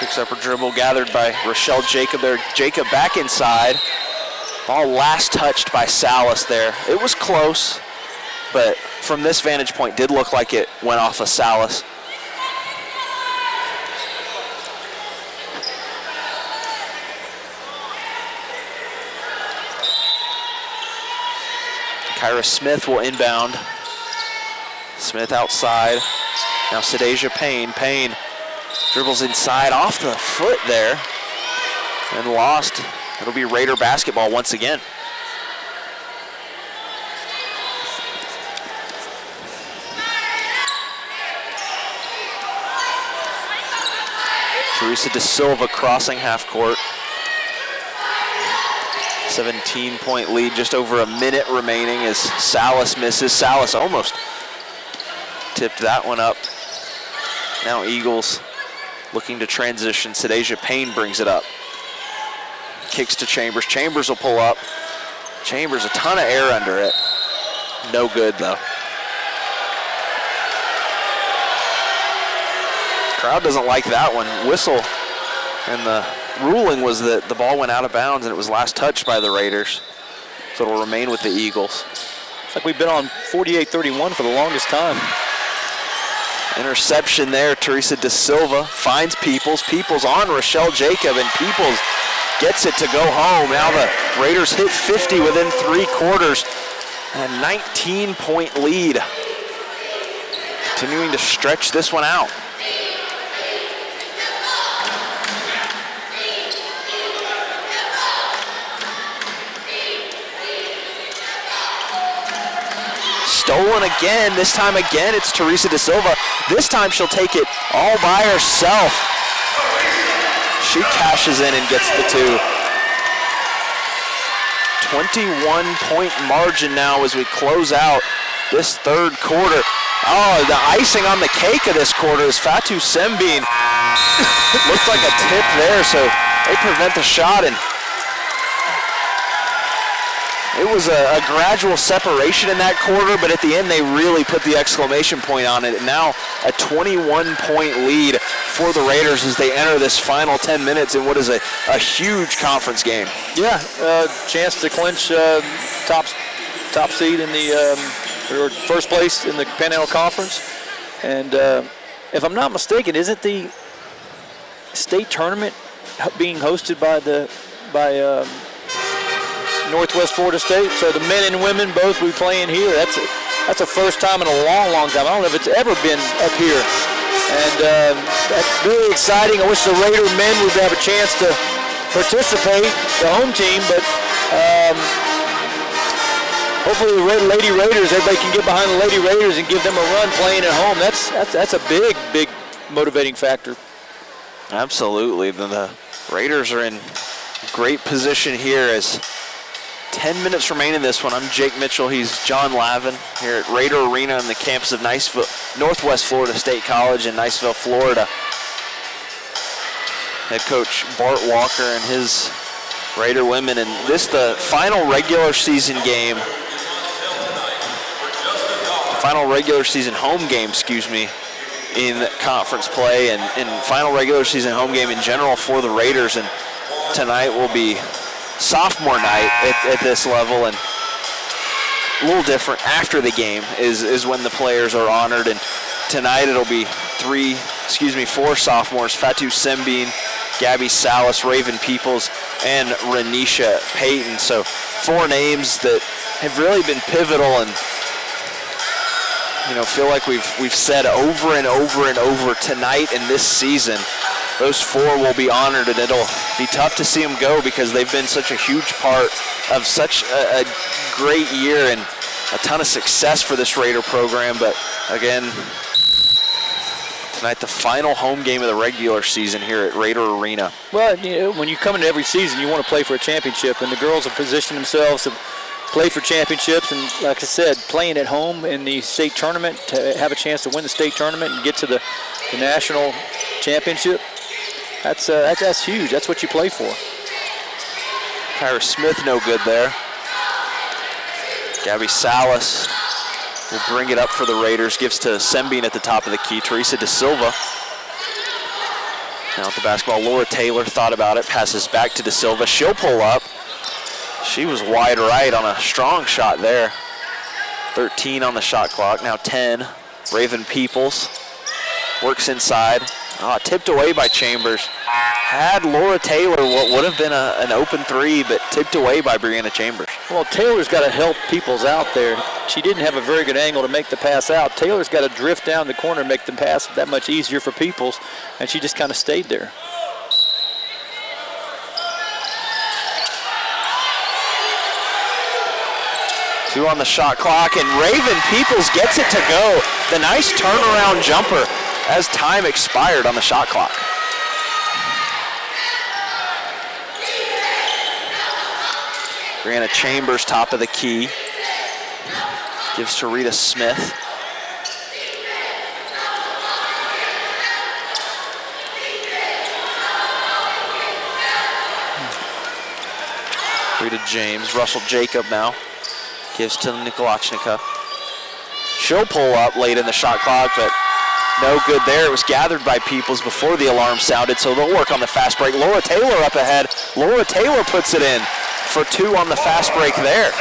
Picks up her dribble, gathered by Rochelle Jacob there. Jacob back inside. Ball last touched by Salas there. It was close, but from this vantage point, did look like it went off of Salas. Kyra Smith will inbound. Smith outside. Now Sadeja Payne. Payne dribbles inside off the foot there and lost. It'll be Raider basketball once again. Teresa De Silva crossing half court. 17-point lead, just over a minute remaining as Salas misses. Salas almost tipped that one up. Now Eagles looking to transition. Sadeja Payne brings it up. Kicks to Chambers. Chambers will pull up. Chambers, a ton of air under it. No good, though. Crowd doesn't like that one. Whistle. And the ruling was that the ball went out of bounds and it was last touched by the Raiders. So it'll remain with the Eagles. It's like we've been on 48-31 for the longest time. Interception there. Teresa De Silva finds Peoples. Peoples on Rochelle Jacob, and Peoples gets it to go home. Now the Raiders hit 50 within 3 quarters. And a 19-point lead. Continuing to stretch this one out. Stolen again. This time again, it's Teresa Da Silva. This time she'll take it all by herself. She cashes in and gets the 2. 21-point margin now as we close out this third quarter. Oh, the icing on the cake of this quarter is Fatou Sembine. Looks like a tip there, so they prevent the shot, and it was a gradual separation in that quarter, but at the end they really put the exclamation point on it. And now a 21-point lead for the Raiders as they enter this final 10 minutes in what is a huge conference game. Yeah, chance to clinch top seed in the or first place in the Panhandle Conference. And if I'm not mistaken, isn't the state tournament being hosted by Northwest Florida State? So the men and women both will be playing here. That's a first time in a long time. I don't know if it's ever been up here. And that's really exciting. I wish the Raider men would have a chance to participate, the home team, but hopefully the Lady Raiders, everybody can get behind the Lady Raiders and give them a run playing at home. That's a big motivating factor. Absolutely. The Raiders are in great position here as 10 minutes remain in this one. I'm Jake Mitchell. He's John Lavin here at Raider Arena on the campus of Northwest Florida State College in Niceville, Florida. Head coach Bart Walker and his Raider women. And this the final regular season game. The final regular season home game, in conference play and final regular season home game in general for the Raiders. And tonight will be sophomore night at this level, and a little different after the game is when the players are honored. And tonight it'll be 4 sophomores: Fatou Sembine, Gabby Salas, Raven Peoples, and Renisha Payton. So 4 names that have really been pivotal, and feel like we've said over and over tonight in this season. Those 4 will be honored, and it'll be tough to see them go because they've been such a huge part of such a great year and a ton of success for this Raider program. But again, tonight the final home game of the regular season here at Raider Arena. Well, when you come into every season, you want to play for a championship, and the girls have positioned themselves to play for championships. And like I said, playing at home in the state tournament to have a chance to win the state tournament and get to the national championship. That's huge. That's what you play for. Kyra Smith no good there. Gabby Salas will bring it up for the Raiders. Gives to Sembine at the top of the key. Teresa Da Silva. Now with the basketball, Laura Taylor thought about it. Passes back to Da Silva. She'll pull up. She was wide right on a strong shot there. 13 on the shot clock. Now 10. Raven Peoples works inside. Tipped away by Chambers. Had Laura Taylor what would have been an open 3, but tipped away by Brianna Chambers. Well, Taylor's got to help Peoples out there. She didn't have a very good angle to make the pass out. Taylor's got to drift down the corner and make the pass that much easier for Peoples, and she just kind of stayed there. Two on the shot clock, and Raven Peoples gets it to go. The nice turnaround jumper as time expired on the shot clock. Brianna Chambers, top of the key. Gives to Rita Smith. Rita James, Russell Jacob now. Gives to Nikolachnika. She'll pull up late in the shot clock, but no good there. It was gathered by Peoples before the alarm sounded, so they'll work on the fast break. Laura Taylor up ahead. Laura Taylor puts it in for 2 on the fast break there.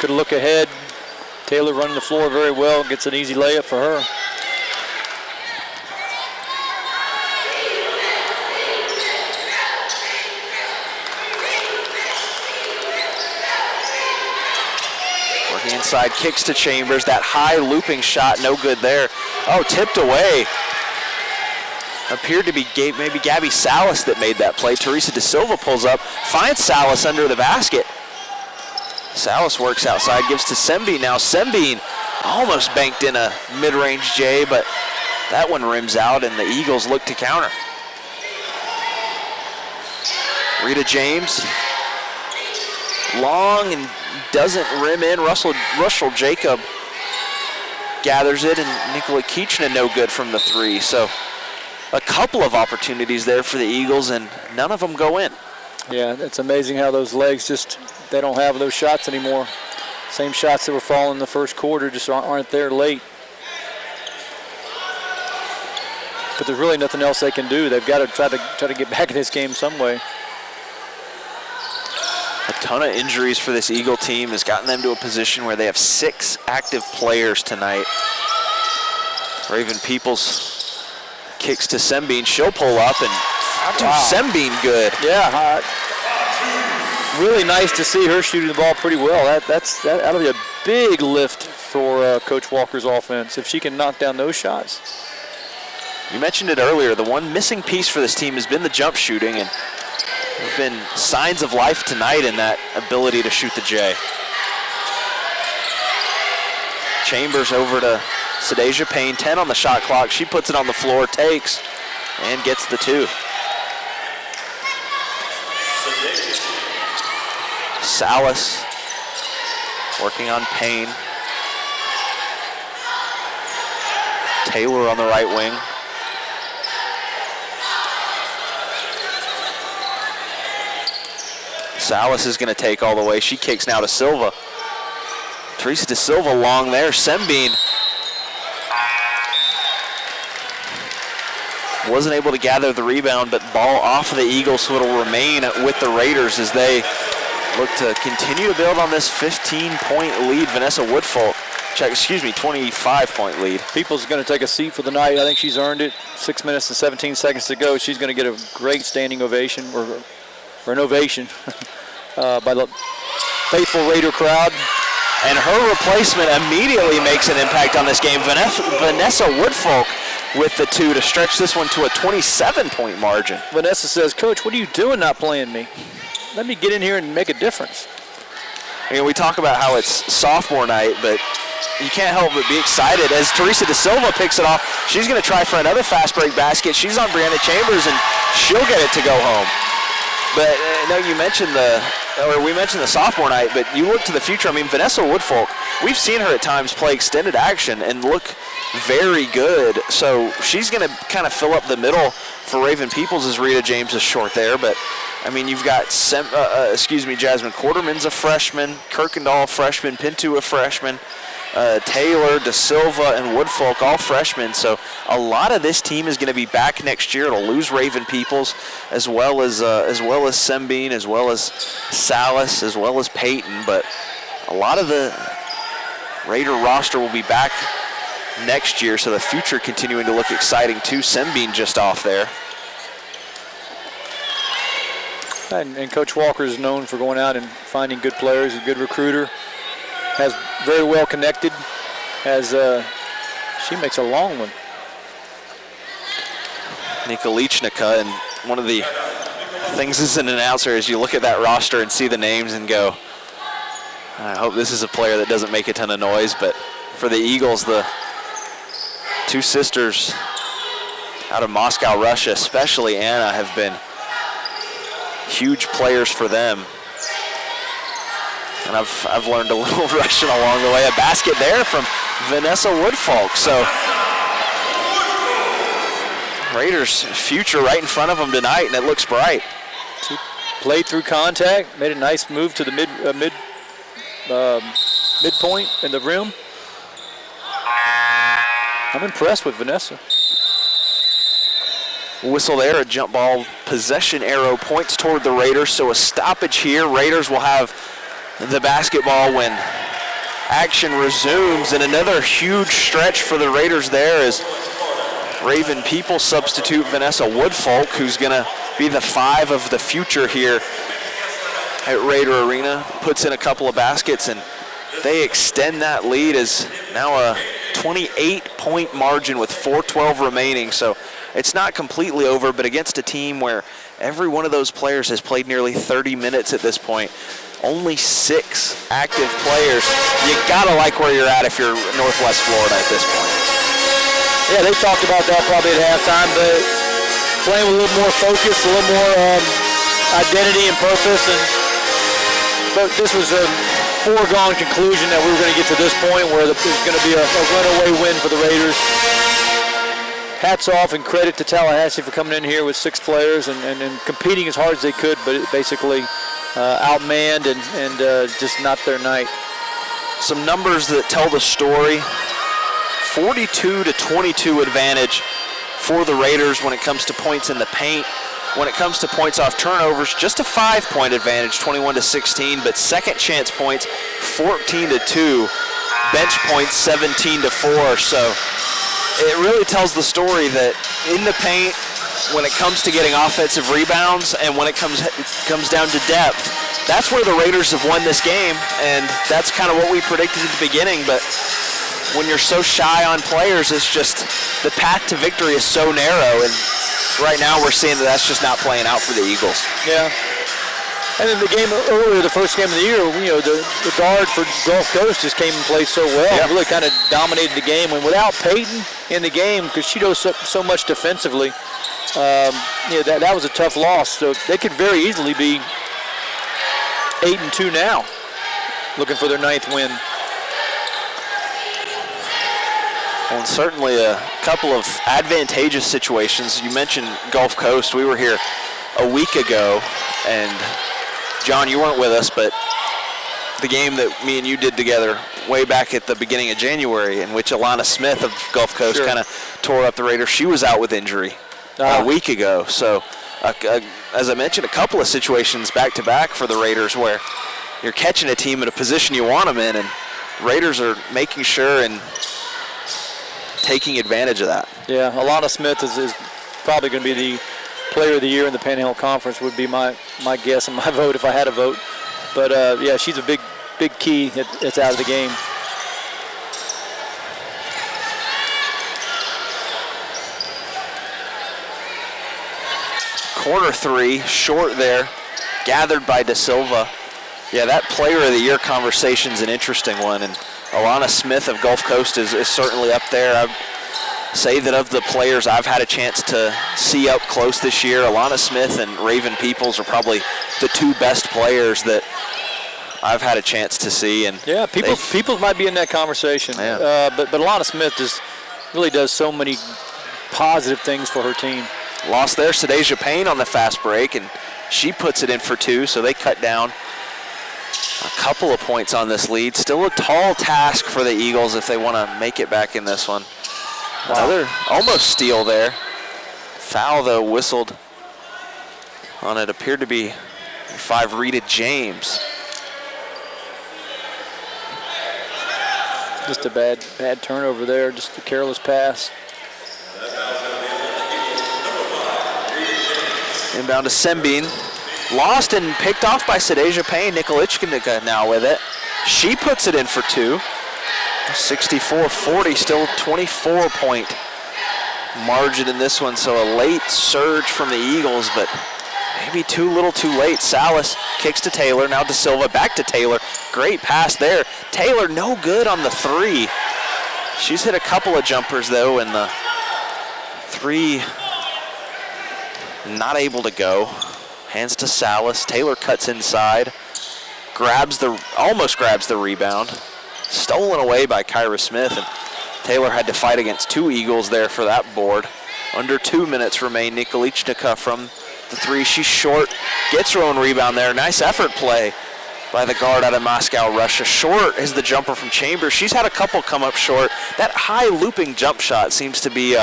Good look ahead. Taylor running the floor very well. Gets an easy layup for her. outside, kicks to Chambers. That high looping shot, no good there. Oh, tipped away. Appeared to be maybe Gabby Salas that made that play. Teresa De Silva pulls up, finds Salas under the basket. Salas works outside, gives to Sembine. Now Sembine almost banked in a mid-range J, but that one rims out and the Eagles look to counter. Rita James, long and doesn't rim in. Russell Jacob gathers it, and Nicola Kiechner no good from the three. So a couple of opportunities there for the Eagles, and none of them go in. Yeah, it's amazing how those legs they don't have those shots anymore. Same shots that were falling in the first quarter just aren't there late. But there's really nothing else they can do. They've got to try to get back in this game some way. A ton of injuries for this Eagle team has gotten them to a position where they have 6 active players tonight. Raven Peoples kicks to Sembine. She'll pull up and Sembine good. Yeah, really nice to see her shooting the ball pretty well. That'll be a big lift for Coach Walker's offense if she can knock down those shots. You mentioned it earlier. The one missing piece for this team has been the jump shooting, and there's been signs of life tonight in that ability to shoot the J. Chambers over to Sadeja Payne, 10 on the shot clock. She puts it on the floor, takes, and gets the 2. Salas working on Payne. Taylor on the right wing. Salas is going to take all the way. She kicks now to Silva. Teresa De Silva long there. Sembine wasn't able to gather the rebound, but ball off of the Eagles, so it'll remain with the Raiders as they look to continue to build on this 15-point lead. Vanessa Woodfolk, 25-point lead. People's going to take a seat for the night. I think she's earned it. 6 minutes and 17 seconds to go. She's going to get a great standing ovation, or an ovation, by the faithful Raider crowd. And her replacement immediately makes an impact on this game. Vanessa Woodfolk with the 2 to stretch this one to a 27-point margin. Vanessa says, "Coach, what are you doing not playing me? Let me get in here and make a difference." I mean, we talk about how it's sophomore night, but you can't help but be excited as Teresa De Silva picks it off. She's going to try for another fast break basket. She's on Brianna Chambers, and she'll get it to go home. But no, we mentioned the sophomore night, but you look to the future. I mean, Vanessa Woodfolk, we've seen her at times play extended action and look very good. So she's going to kind of fill up the middle for Raven Peoples as Rita James is short there. But I mean, you've got Jasmine Quarterman's a freshman, Kirkendall freshman, Pinto a freshman. Taylor, De Silva, and Woodfolk, all freshmen. So a lot of this team is going to be back next year. It'll lose Raven Peoples, as well as Sembine, as well as Salas, as well as Peyton. But a lot of the Raider roster will be back next year. So the future continuing to look exciting too. Sembine just off there. And Coach Walker is known for going out and finding good players, a good recruiter. Has very well connected, she makes a long one. Nika Lichnica, and one of the things as an announcer is you look at that roster and see the names and go, I hope this is a player that doesn't make a ton of noise. But for the Eagles, the 2 sisters out of Moscow, Russia, especially Anna, have been huge players for them. And I've learned a little Russian along the way. A basket there from Vanessa Woodfolk. So Raiders' future right in front of them tonight, and it looks bright. She played through contact, made a nice move to the midpoint in the rim. I'm impressed with Vanessa. Whistle there, a jump ball possession arrow points toward the Raiders. So a stoppage here. Raiders will have the basketball when action resumes, and another huge stretch for the Raiders there as Raven Peoples substitute Vanessa Woodfolk, who's going to be the 5 of the future here at Raider Arena, puts in a couple of baskets and they extend that lead as now a 28-point margin with 4:12 remaining. So it's not completely over, but against a team where every one of those players has played nearly 30 minutes at this point, only 6 active players. You gotta like where you're at if you're Northwest Florida at this point. Yeah, they talked about that probably at halftime, but playing with a little more focus, a little more identity and purpose. But this was a foregone conclusion that we were going to get to this point where there's going to be a runaway win for the Raiders. Hats off and credit to Tallahassee for coming in here with 6 players and competing as hard as they could, but it basically outmanned and just not their night. Some numbers that tell the story. 42-22 advantage for the Raiders when it comes to points in the paint. When it comes to points off turnovers, just a 5-point advantage, 21-16, but second chance points, 14-2, bench points, 17-4. So it really tells the story that in the paint, when it comes to getting offensive rebounds and when it comes down to depth, that's where the Raiders have won this game, and that's kind of what we predicted at the beginning. But when you're so shy on players, it's just the path to victory is so narrow, and right now we're seeing that that's just not playing out for the Eagles. Yeah. And in the game earlier, the first game of the year, the guard for Gulf Coast just came and played so well. Yep. Really kind of dominated the game. And without Peyton in the game, because she does so much defensively, that was a tough loss. So they could very easily be 8-2 now, looking for their 9th win. Well, and certainly a couple of advantageous situations. You mentioned Gulf Coast. We were here a week ago, and John, you weren't with us, but the game that me and you did together way back at the beginning of January, in which Alana Smith of Gulf Coast kind of tore up the Raiders, she was out with injury a week ago. So, as I mentioned, a couple of situations back-to-back for the Raiders where you're catching a team in a position you want them in, and Raiders are making sure and taking advantage of that. Yeah, Alana Smith is probably going to be the player of the year in the Panhandle Conference, would be my guess and my vote if I had a vote. But yeah, she's a big key that's out of the game. Corner 3, short there, gathered by Da Silva. Yeah, that player of the year conversation's an interesting one, and Alana Smith of Gulf Coast is certainly up there. I'd say that of the players I've had a chance to see up close this year, Alana Smith and Raven Peoples are probably the 2 best players that I've had a chance to see. And yeah, Peoples might be in that conversation. Yeah. But Alana Smith really does so many positive things for her team. Lost there, Sadeja Payne on the fast break, and she puts it in for 2, so they cut down a couple of points on this lead. Still a tall task for the Eagles if they want to make it back in this one. Another almost steal there. Foul, though, whistled on it. Appeared to be 5 Rita James. Just a bad turnover there, just a careless pass. Inbound to Sembine. Lost and picked off by Sadeja Payne. Nikolichka now with it. She puts it in for 2. 64-40, still 24-point margin in this one. So a late surge from the Eagles, but maybe too little too late. Salas kicks to Taylor. Now Da Silva back to Taylor. Great pass there. Taylor no good on the 3. She's hit a couple of jumpers, though, and the 3 not able to go. Hands to Salas. Taylor cuts inside. Almost grabs the rebound. Stolen away by Kyra Smith, and Taylor had to fight against 2 Eagles there for that board. Under 2 minutes remain. Nikolichka from the 3. She's short. Gets her own rebound there. Nice effort play by the guard out of Moscow, Russia. Short is the jumper from Chambers. She's had a couple come up short. That high looping jump shot seems to be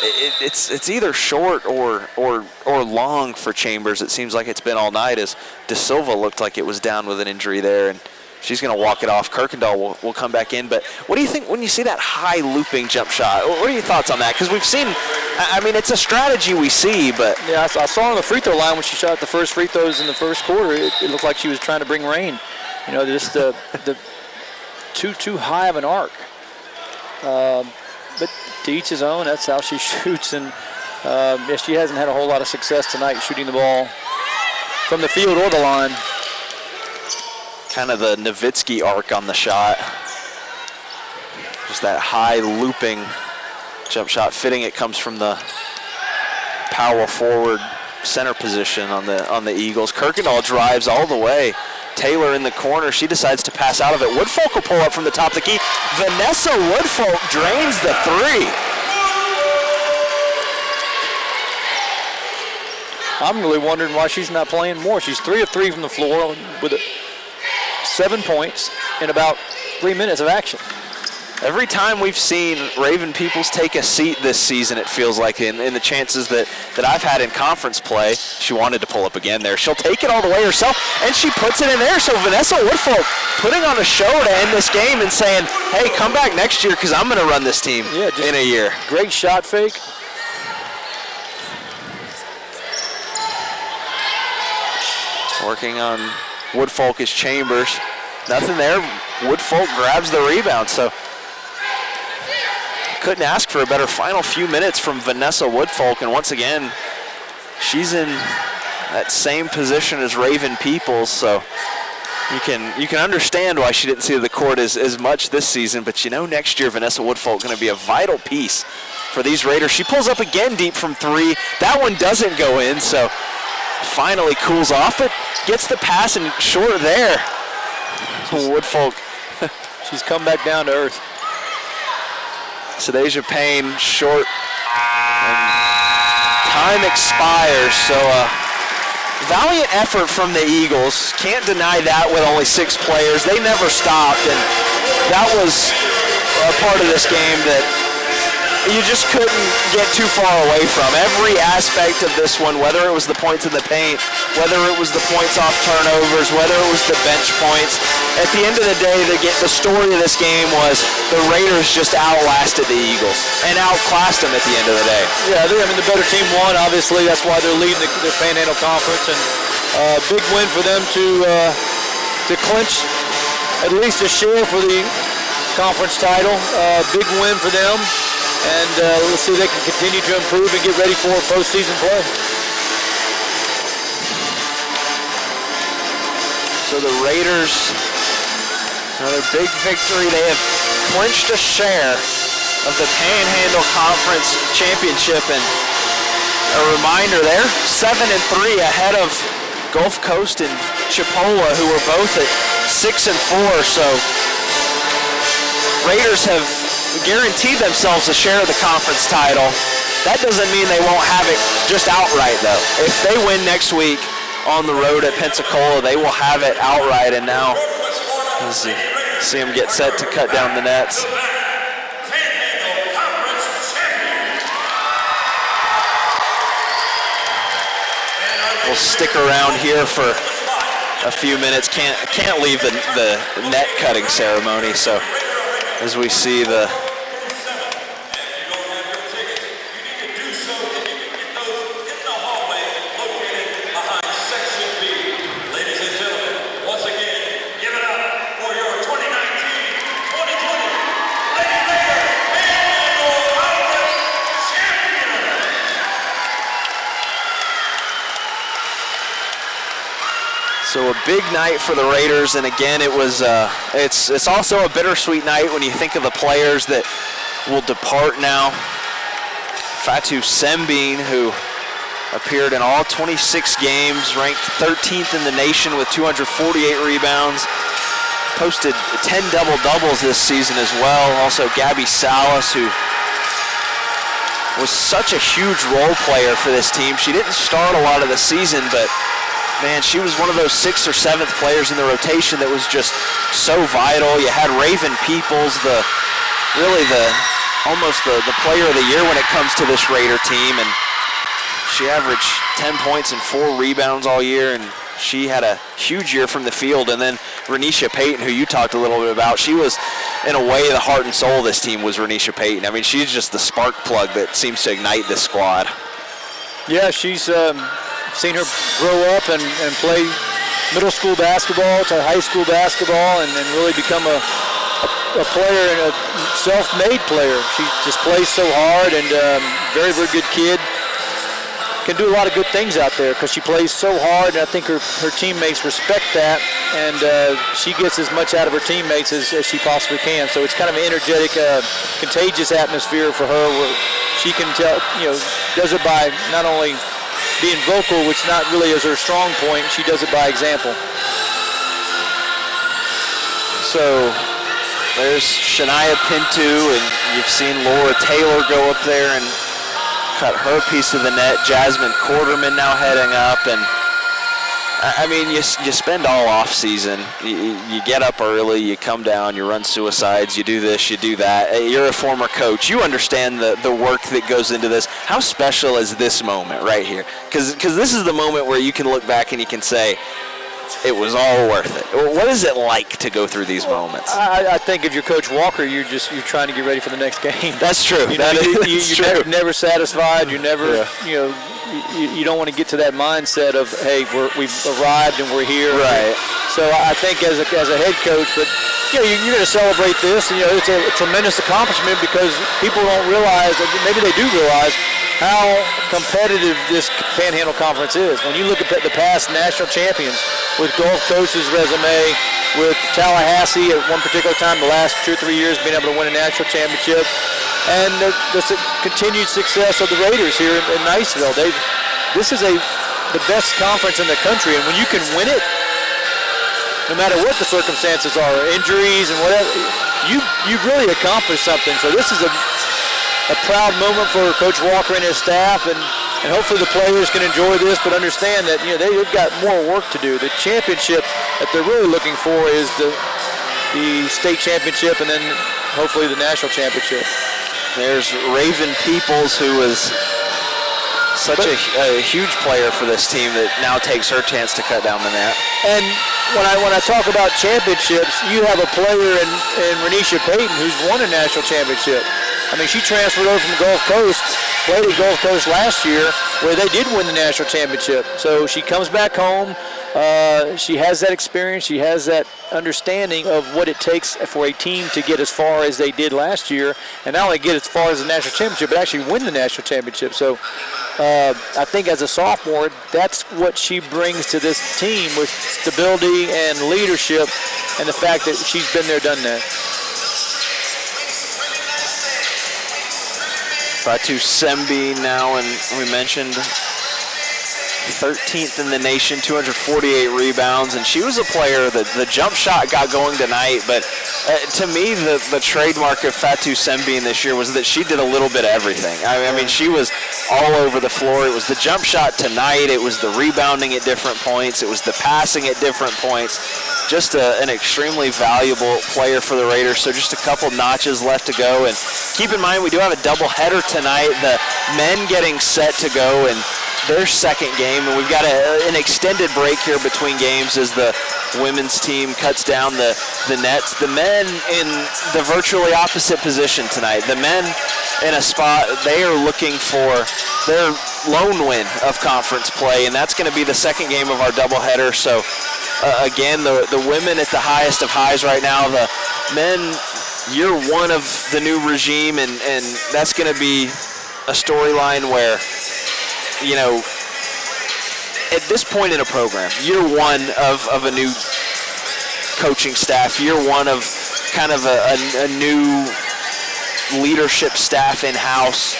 it's either short or long for Chambers. It seems like it's been all night, as Da Silva looked like it was down with an injury there, and she's going to walk it off. Kirkendall will come back in. But what do you think when you see that high looping jump shot? What are your thoughts on that? Because we've seen, I mean, it's a strategy we see, but. Yeah, I saw on the free throw line when she shot the first free throws in the first quarter, it looked like she was trying to bring rain. Just the too high of an arc. But to each his own. That's how she shoots. And she hasn't had a whole lot of success tonight shooting the ball from the field or the line. Kind of the Nowitzki arc on the shot. Just that high looping jump shot. Fitting it comes from the power forward center position on the Eagles. Kirkendall drives all the way. Taylor in the corner. She decides to pass out of it. Woodfolk will pull up from the top of the key. Vanessa Woodfolk drains the three. I'm really wondering why she's not playing more. She's 3 of 3 from the floor with 7 points in about 3 minutes of action. Every time we've seen Raven Peoples take a seat this season, it feels like in the chances that I've had in conference play, she wanted to pull up again there. She'll take it all the way herself, and she puts it in there. So Vanessa Woodfolk putting on a show to end this game and saying, hey, come back next year because I'm going to run this team in a year. Great shot fake. Working on Woodfolk is Chambers. Nothing there. Woodfolk grabs the rebound. So couldn't ask for a better final few minutes from Vanessa Woodfolk. And once again, she's in that same position as Raven Peoples. So you can understand why she didn't see the court as much this season. But you know, next year Vanessa Woodfolk going to be a vital piece for these Raiders. She pulls up again deep from 3. That one doesn't go in. So finally cools off, but gets the pass and short there. Woodfolk. She's come back down to earth. Sadeja Payne short. And time expires, so valiant effort from the Eagles. Can't deny that with only 6 players. They never stopped, and that was a part of this game that you just couldn't get too far away from. Every aspect of this one, whether it was the points in the paint, whether it was the points off turnovers, whether it was the bench points, at the end of the day, the story of this game was the Raiders just outlasted the Eagles and outclassed them at the end of the day. Yeah, the better team won, obviously. That's why they're leading the Panhandle Conference. And big win for them to clinch at least a share for the conference title. Big win for them. And let's see if they can continue to improve and get ready for postseason play. So the Raiders, another big victory. They have clinched a share of the Panhandle Conference Championship. And a reminder, they're 7-3 ahead of Gulf Coast and Chipola, who are both at 6-4. So Raiders have guaranteed themselves a share of the conference title. That doesn't mean they won't have it just outright, though. If they win next week on the road at Pensacola, they will have it outright. And now, let's see them get set to cut down the nets. We'll stick around here for a few minutes. Can't leave the net cutting ceremony. So as we see the So a big night for the Raiders, and again, it was it's also a bittersweet night when you think of the players that will depart now. Fatou Sembine, who appeared in all 26 games, ranked 13th in the nation with 248 rebounds, posted 10 double-doubles this season as well. Also Gabby Salas, who was such a huge role player for this team. She didn't start a lot of the season, but man, she was one of those 6th or 7th players in the rotation that was just so vital. You had Raven Peoples, almost the player of the year when it comes to this Raider team, and she averaged 10 points and 4 rebounds all year, and she had a huge year from the field. And then Renisha Payton, who you talked a little bit about, she was, in a way, the heart and soul of this team was Renisha Payton. I mean, she's just the spark plug that seems to ignite this squad. Yeah, she's seen her grow up and play middle school basketball to high school basketball and really become a a player and a self-made player. She just plays so hard and very, very good kid. Can do a lot of good things out there because she plays so hard, and I think her teammates respect that, and she gets as much out of her teammates as she possibly can. So it's kind of an energetic, contagious atmosphere for her where she can tell, does it by not only being vocal, which not really is her strong point, she does it by example. So there's Shania Pinto, and you've seen Laura Taylor go up there and cut her piece of the net. Jasmine Quarterman now heading up, and I mean, you spend all off season. You get up early, you come down, you run suicides, you do this, you do that. You're a former coach. You understand the work that goes into this. How special is this moment right here? Because this is the moment where you can look back and you can say, it was all worth it. What is it like to go through these moments? I think if you're Coach Walker, you're trying to get ready for the next game. That's true. You're never satisfied. You're never, you don't want to get to that mindset of, hey, we've arrived and we're here. Right. So I think as a head coach, but you're going to celebrate this. And, it's a tremendous accomplishment because people don't realize, or maybe they do realize, how competitive this Panhandle Conference is. When you look at the past national champions with Gulf Coast's resume, with Tallahassee at one particular time, the last 2 or 3 years, being able to win a national championship, and the continued success of the Raiders here in Niceville. This is the best conference in the country, and when you can win it, no matter what the circumstances are, injuries and whatever, you've really accomplished something. So this is a proud moment for Coach Walker and his staff, and hopefully the players can enjoy this, but understand that they've got more work to do. The championship that they're really looking for is the state championship, and then hopefully the national championship. There's Raven Peoples, who was such a huge player for this team that now takes her chance to cut down the net. And when I talk about championships, you have a player in Renisha Payton who's won a national championship. I mean, she transferred over from Gulf Coast, played at Gulf Coast last year, where they did win the national championship. So she comes back home. She has that experience. She has that understanding of what it takes for a team to get as far as they did last year, and not only get as far as the national championship, but actually win the national championship. So I think as a sophomore, that's what she brings to this team with stability and leadership, and the fact that she's been there, done that. Fatu Sembi now, and we mentioned 13th in the nation, 248 rebounds, and she was a player that the jump shot got going tonight, but to me, the trademark of Fatu Sembi this year was that she did a little bit of everything. I mean, she was all over the floor. It was the jump shot tonight, it was the rebounding at different points, it was the passing at different points. Just an extremely valuable player for the Raiders, so just a couple notches left to go. And keep in mind, we do have a doubleheader tonight, the men getting set to go in their second game, and we've got an extended break here between games as the women's team cuts down the nets. The men in the virtually opposite position tonight. The men in a spot, they are looking for their lone win of conference play, and that's going to be the second game of our doubleheader. So again, the women at the highest of highs right now. The men, year one of the new regime, and that's going to be a storyline where, at this point in a program, year one of a new coaching staff, year one of kind of a new leadership staff in-house,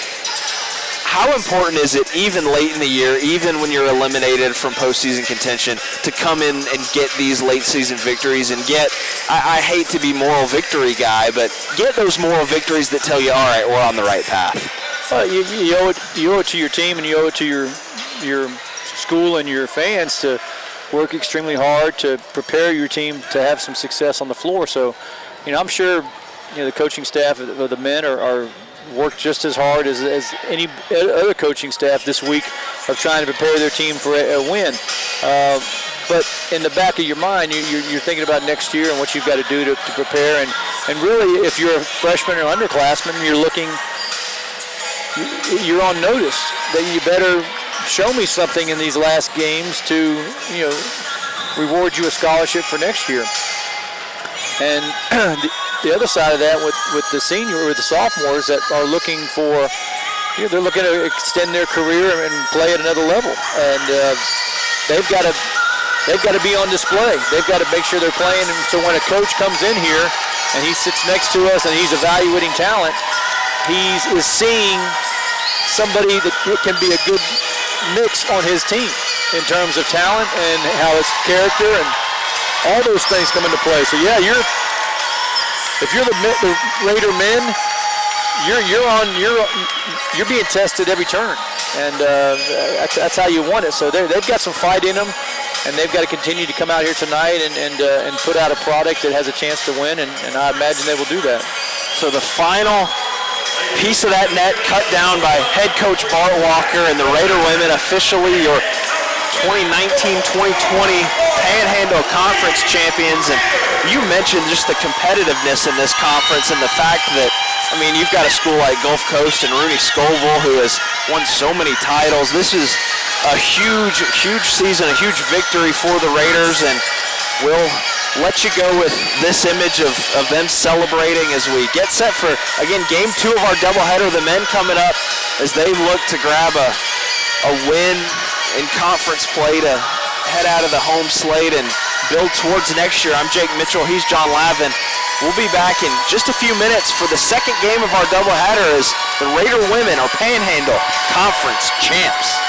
how important is it, even late in the year, even when you're eliminated from postseason contention, to come in and get these late season victories and get, I hate to be moral victory guy, but get those moral victories that tell you, all right, we're on the right path? You owe it to your team, and you owe it to your school and your fans to work extremely hard to prepare your team to have some success on the floor. So, I'm sure the coaching staff of the men are worked just as hard as any other coaching staff this week of trying to prepare their team for a win. But in the back of your mind, you're thinking about next year and what you've got to do to prepare. And really, if you're a freshman or underclassman, you're on notice that you better show me something in these last games to, reward you a scholarship for next year. And the other side of that with the sophomores that are looking for, they're looking to extend their career and play at another level, and they've got to be on display. They've got to make sure they're playing. And so when a coach comes in here and he sits next to us and he's evaluating talent, he is seeing somebody that can be a good mix on his team in terms of talent and how it's character and all those things come into play. So yeah, if you're the Raider men, you're being tested every turn, and that's how you want it. So they've got some fight in them, and they've got to continue to come out here tonight and put out a product that has a chance to win, and I imagine they will do that. So the final piece of that net cut down by head coach Bart Walker, and the Raider women officially your 2019-2020 Panhandle Conference champions. And you mentioned just the competitiveness in this conference and the fact that, I mean, you've got a school like Gulf Coast and Rooney Scoville who has won so many titles. This is a huge, huge season, a huge victory for the Raiders, and we'll let you go with this image of them celebrating as we get set for, again, game 2 of our doubleheader. The men coming up as they look to grab a win in conference play to head out of the home slate and build towards next year. I'm Jake Mitchell. He's John Lavin. We'll be back in just a few minutes for the second game of our doubleheader as the Raider women are Panhandle Conference champs.